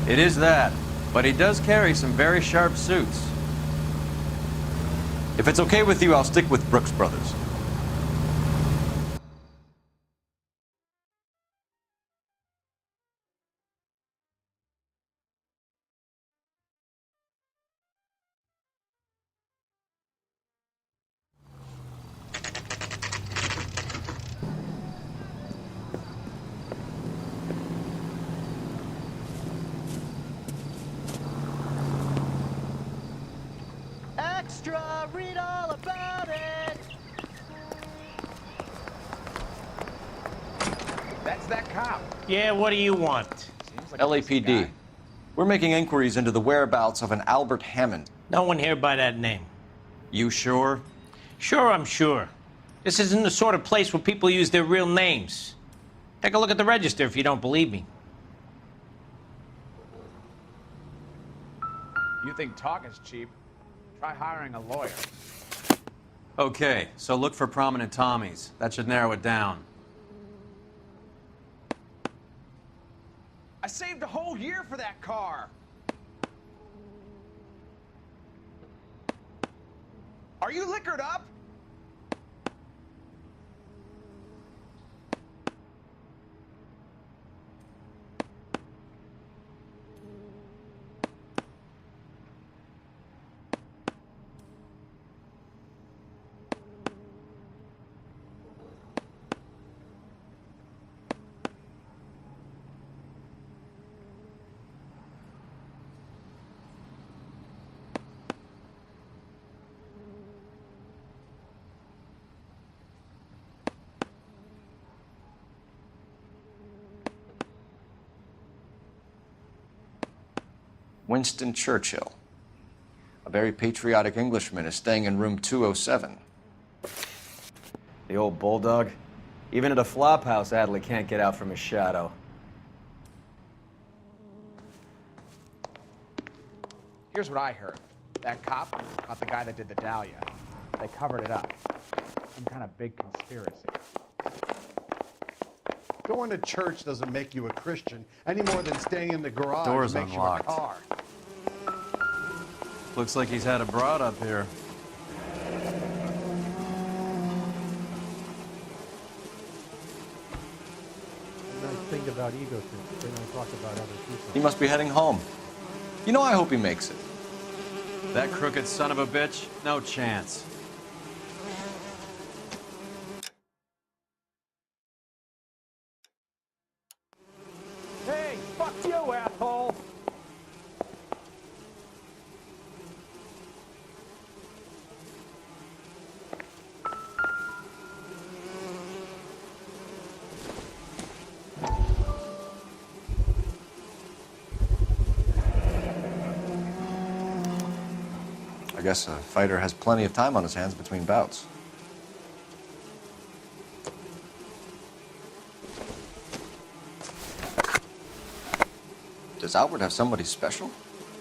It is that, but he does carry some very sharp suits. If it's okay with you, I'll stick with Brooks Brothers. Extra, read all about it. That's that cop. Yeah, what do you want? LAPD. We're making inquiries into the whereabouts of an Albert Hammond. No one here by that name. You sure? Sure, I'm sure. This isn't the sort of place where people use their real names. Take a look at the register if you don't believe me. You think talking's cheap? Try hiring a lawyer. Okay, so look for prominent Tommies. That should narrow it down. I saved a whole year for that car. Are you liquored up? Winston Churchill. A very patriotic Englishman is staying in room 207. The old bulldog. Even at a flophouse, Adley can't get out from his shadow. Here's what I heard. That cop got the guy that did the Dahlia. They covered it up. Some kind of big conspiracy. Going to church doesn't make you a Christian any more than staying in the garage Door's makes unlocked. you a car. Looks like he's had a broad up here. The nice thing about egotists, they don't talk about other people. He must be heading home. You know, I hope he makes it. That crooked son of a bitch? No chance. Hey, fuck you, asshole! I guess a fighter has plenty of time on his hands between bouts. Does Albert have somebody special?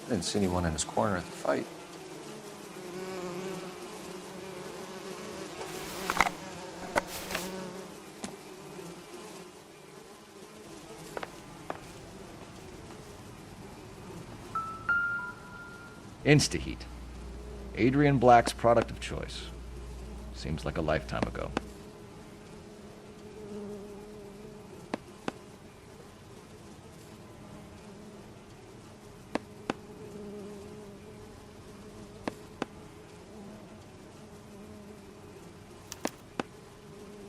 I didn't see anyone in his corner at the fight. Instaheat. Adrian Black's product of choice. Seems like a lifetime ago.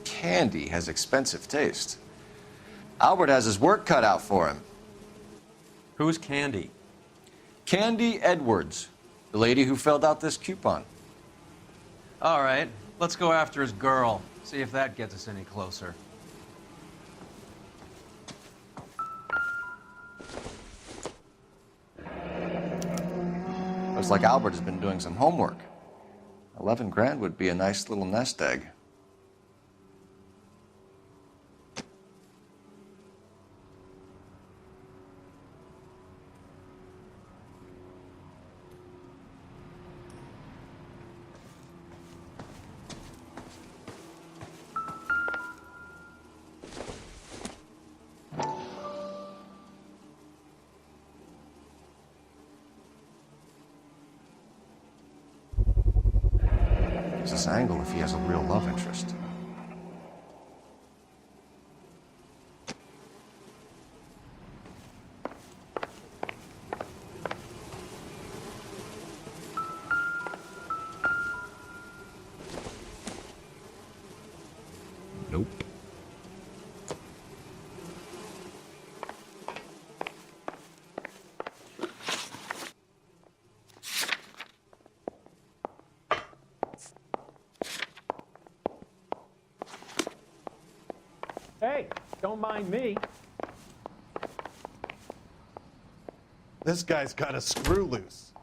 Candy has expensive taste. Albert has his work cut out for him. Who's Candy? Candy Edwards, the lady who filled out this coupon. All right, let's go after his girl. See if that gets us any closer. Looks like Albert has been doing some homework. 11 grand would be a nice little nest egg. This angle if he has a real love interest. Nope. Hey, don't mind me. This guy's got a screw loose.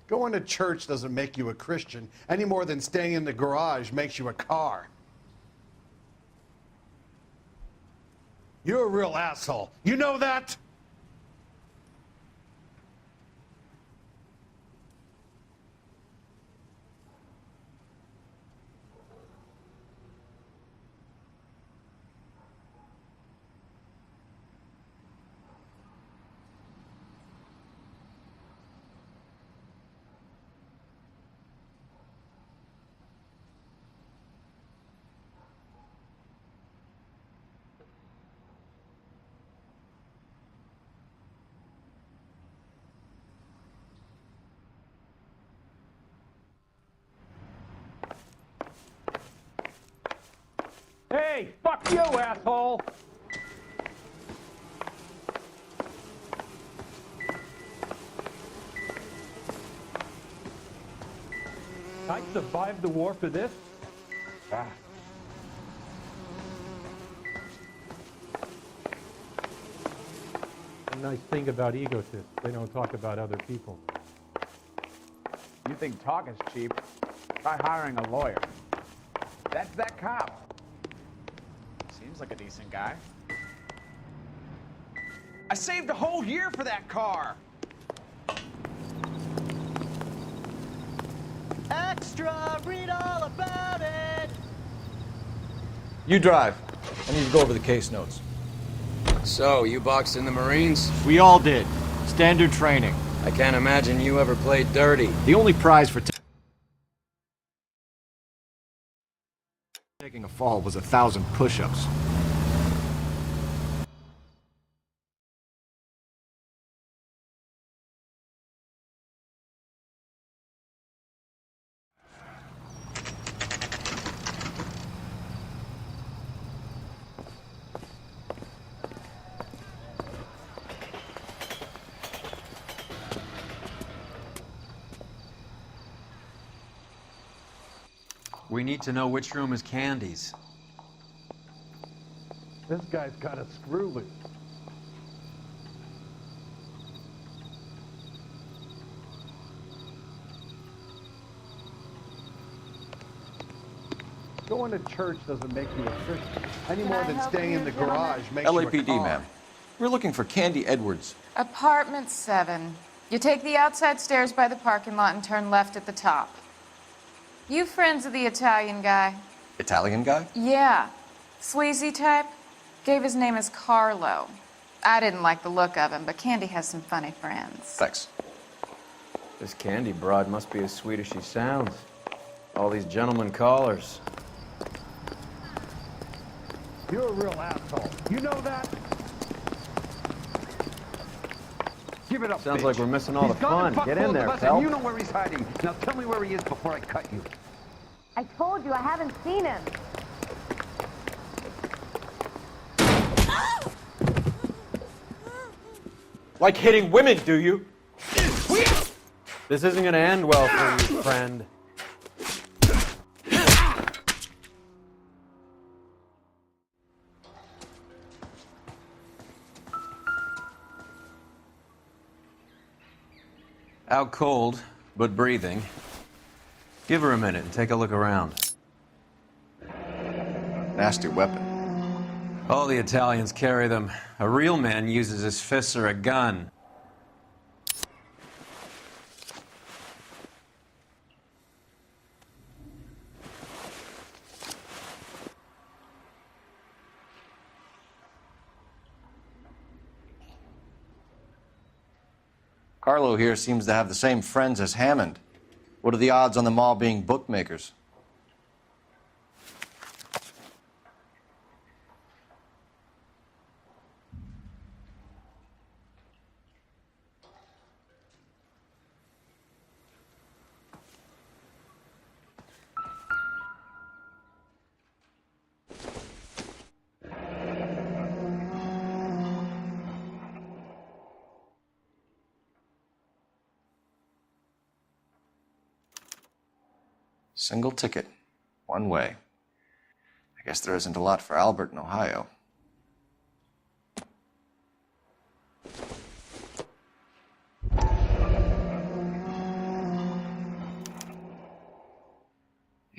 Going to church doesn't make you a Christian any more than staying in the garage makes you a car. You're a real asshole. You know that? Hey, fuck you, asshole! I survived the war for this? Ah. nice thing about egotists. They don't talk about other people. You think talk is cheap? Try hiring a lawyer. That's that cop. Seems like a decent guy. I saved a whole year for that car! Extra, read all about it! You drive. I need to go over the case notes. So, you boxed in the Marines? We all did. Standard training. I can't imagine you ever played dirty. The only prize for taking a fall was 1,000 push-ups. We need to know which room is Candy's. This guy's got a screw loose. Going to church doesn't make you a Christian any more than staying in the garage makes LAPD, you a car. ma'am. We're looking for Candy Edwards. Apartment 7. You take the outside stairs by the parking lot and turn left at the top. You friends of the Italian guy? Italian guy? Yeah. Sleazy type. Gave his name as Carlo. I didn't like the look of him, but Candy has some funny friends. Thanks. This Candy broad must be as sweet as she sounds. All these gentlemen callers. You're a real asshole. You know that? Give it up, Sounds bitch. like we're missing all He's the gone fun. to fuck Get in both there, of us, pal. and you know where he's hiding. Now tell me where he is before I cut you. I told you I haven't seen him. Like hitting women, do you? This isn't gonna end well for you, friend. Out cold, but breathing. Give her a minute and take a look around. Nasty weapon. All the Italians carry them. A real man uses his fists or a gun. Carlo here seems to have the same friends as Hammond. What are the odds on them all being bookmakers? Single ticket, one way. I guess there isn't a lot for Albert in Ohio.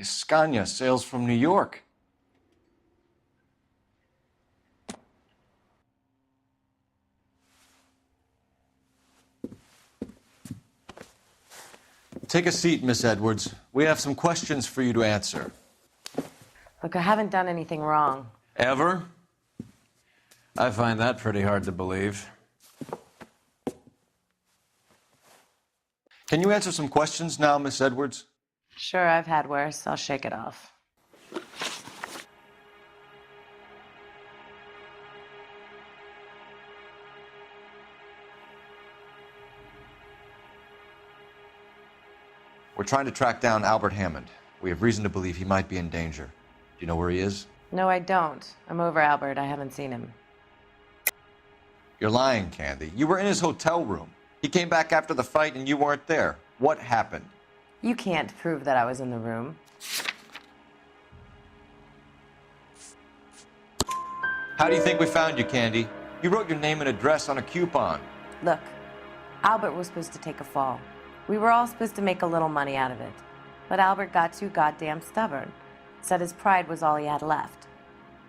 Scania sails from New York. Take a seat, Miss Edwards. We have some questions for you to answer. Look, I haven't done anything wrong. Ever? I find that pretty hard to believe. Can you answer some questions now, Miss Edwards? Sure, I've had worse. I'll shake it off. We're trying to track down Albert Hammond. We have reason to believe he might be in danger. Do you know where he is? No, I don't. I'm over Albert. I haven't seen him. You're lying, Candy. You were in his hotel room. He came back after the fight and you weren't there. What happened? You can't prove that I was in the room. How do you think we found you, Candy? You wrote your name and address on a coupon. Look, Albert was supposed to take a fall. We were all supposed to make a little money out of it. But Albert got too goddamn stubborn. Said his pride was all he had left.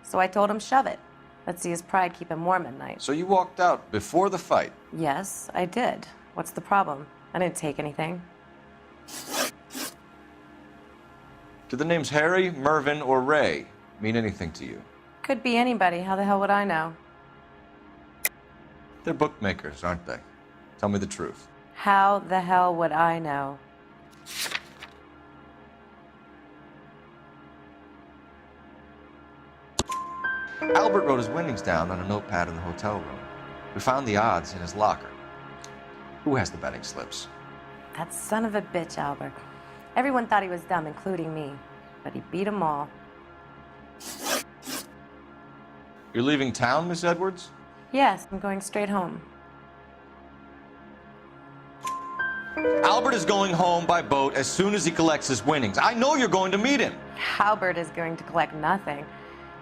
So I told him shove it. Let's see his pride keep him warm at night. So you walked out before the fight? Yes, I did. What's the problem? I didn't take anything. Do the names Harry, Mervyn, or Ray mean anything to you? Could be anybody. How the hell would I know? They're bookmakers, aren't they? Tell me the truth. How the hell would I know? Albert wrote his winnings down on a notepad in the hotel room. We found the odds in his locker. Who has the betting slips? That son of a bitch, Albert. Everyone thought he was dumb, including me. But he beat them all. You're leaving town, Miss Edwards? Yes, I'm going straight home. Albert is going home by boat as soon as he collects his winnings. I know you're going to meet him. Albert is going to collect nothing.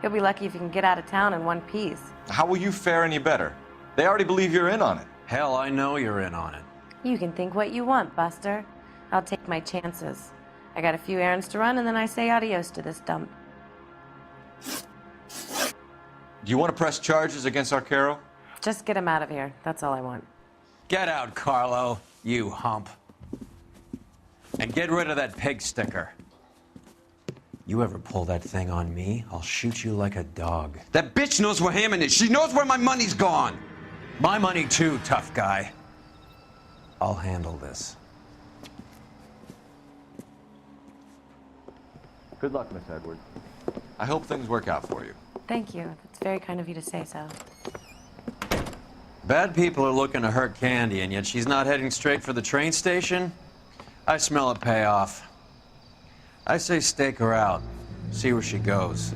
He'll be lucky if he can get out of town in one piece. How will you fare any better? They already believe you're in on it. Hell, I know you're in on it. You can think what you want, Buster. I'll take my chances. I got a few errands to run, and then I say adios to this dump. Do you want to press charges against Arcaro? Just get him out of here. That's all I want. Get out, Carlo, you hump. And get rid of that pig sticker. You ever pull that thing on me, I'll shoot you like a dog. That bitch knows where Hammond is. She knows where my money's gone. My money too, tough guy. I'll handle this. Good luck, Miss Edwards. I hope things work out for you. Thank you. That's very kind of you to say so. Bad people are looking to hurt Candy, and yet she's not heading straight for the train station? I smell a payoff. I say stake her out. See where she goes.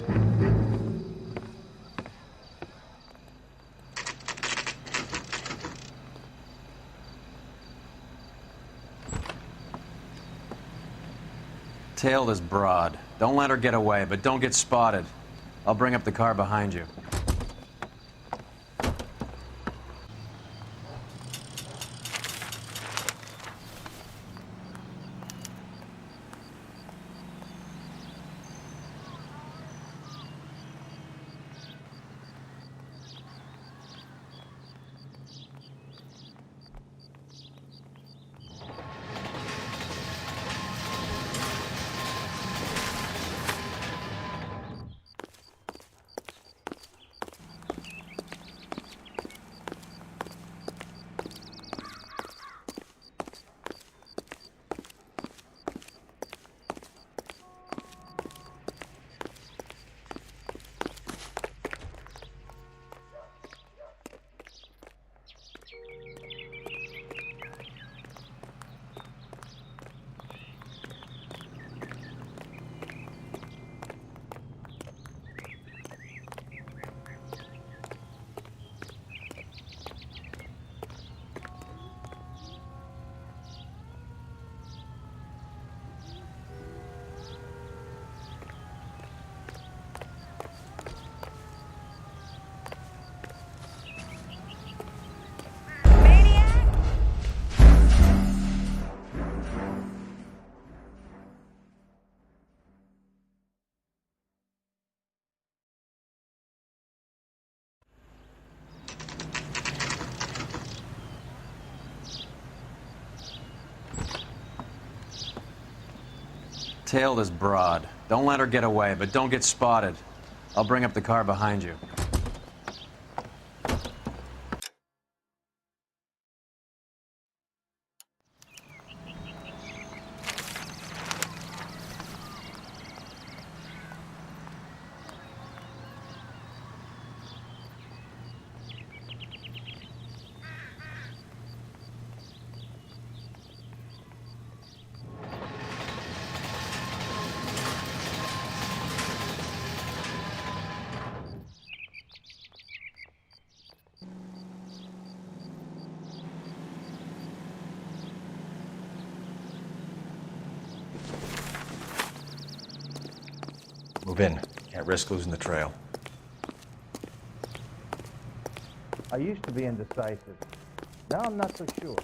Tail this broad. Don't let her get away, but don't get spotted. I'll bring up the car behind you. Tail this broad. Don't let her get away, but don't get spotted. I'll bring up the car behind you. Move in. Can't risk losing the trail. I used to be indecisive. Now I'm not so sure.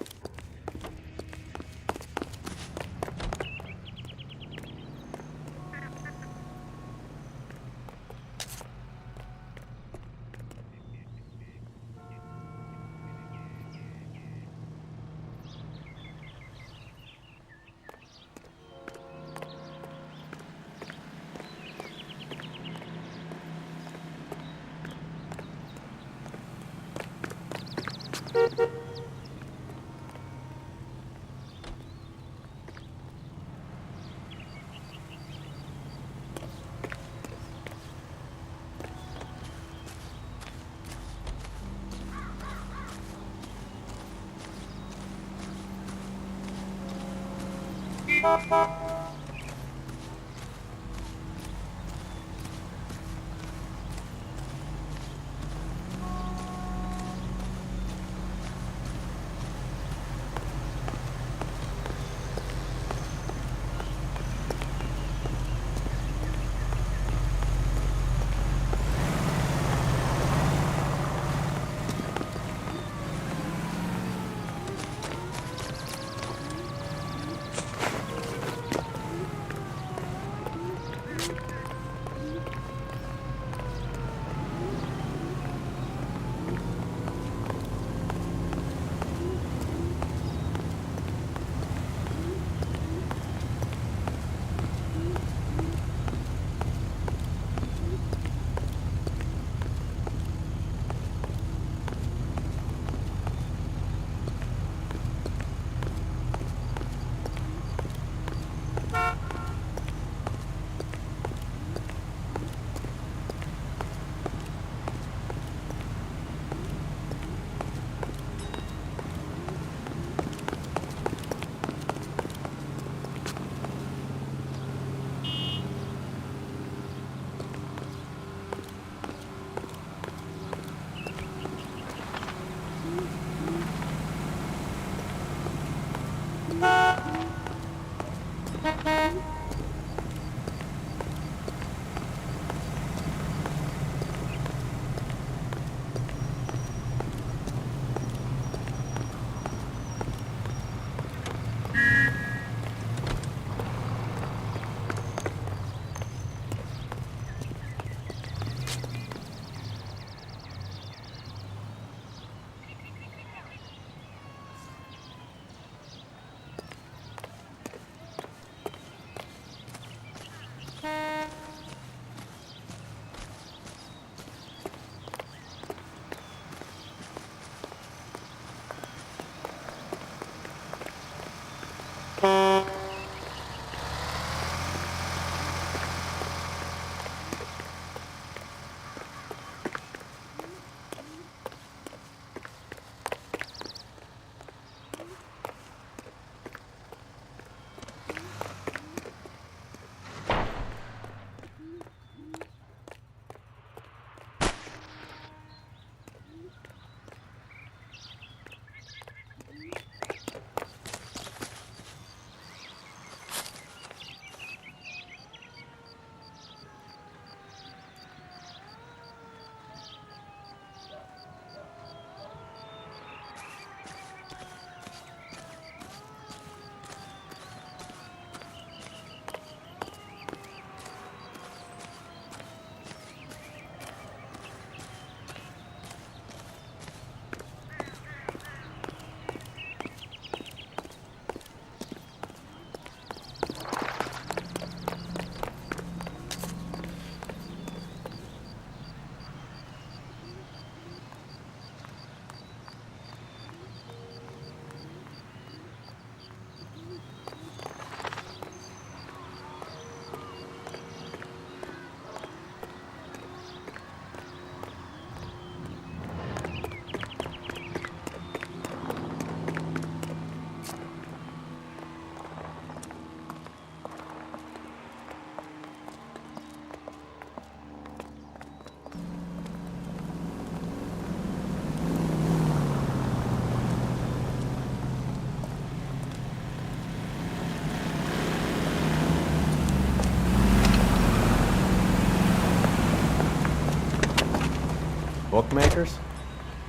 Bookmakers?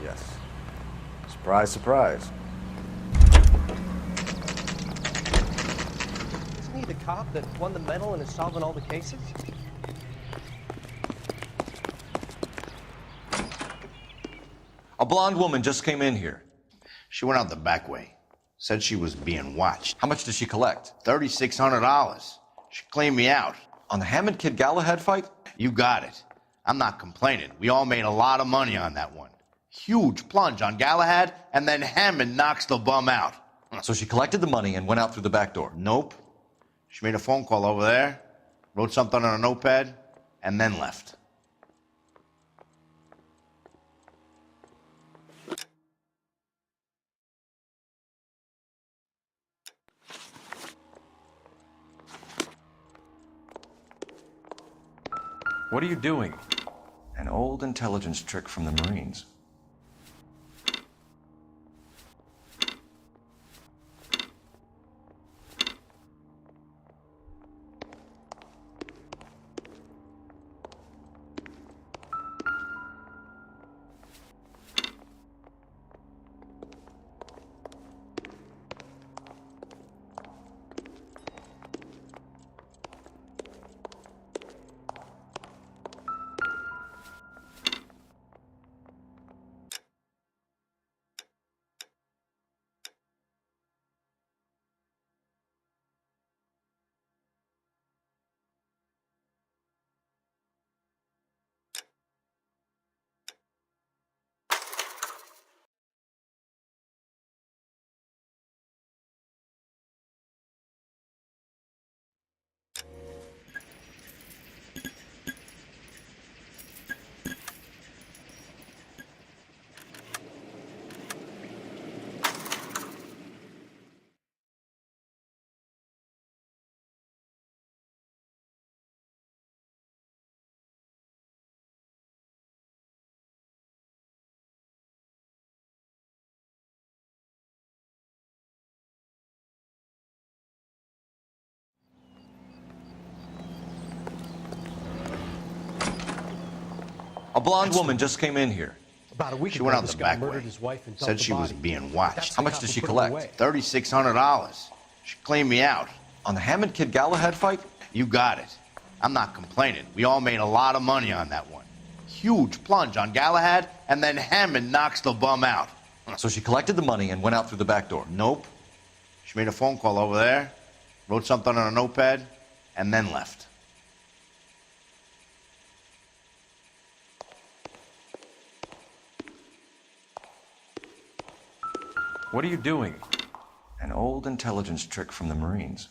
Yeah. guess. Surprise, surprise. Isn't he the cop that won the medal and is solving all the cases? A blonde woman just came in here. She went out the back way. Said she was being watched. How much did she collect? $3,600. She cleaned me out. On the Hammond Kid Galahad fight? You got it. I'm not complaining. We all made a lot of money on that one. Huge plunge on Galahad, and then Hammond knocks the bum out. So she collected the money and went out through the back door? Nope. She made a phone call over there, wrote something on a notepad, and then left. What are you doing? An old intelligence trick from the Marines. A blonde woman just came in here. About a week She ago, went out this the guy back murdered way. his wife and Said dumped she the was body. being watched. How much did she collect? $3,600. She cleaned me out. On the Hammond Kid Galahad fight? You got it. I'm not complaining. We all made a lot of money on that one. Huge plunge on Galahad, and then Hammond knocks the bum out. So she collected the money and went out through the back door? Nope. She made a phone call over there, wrote something on a notepad, and then left. What are you doing? An old intelligence trick from the Marines.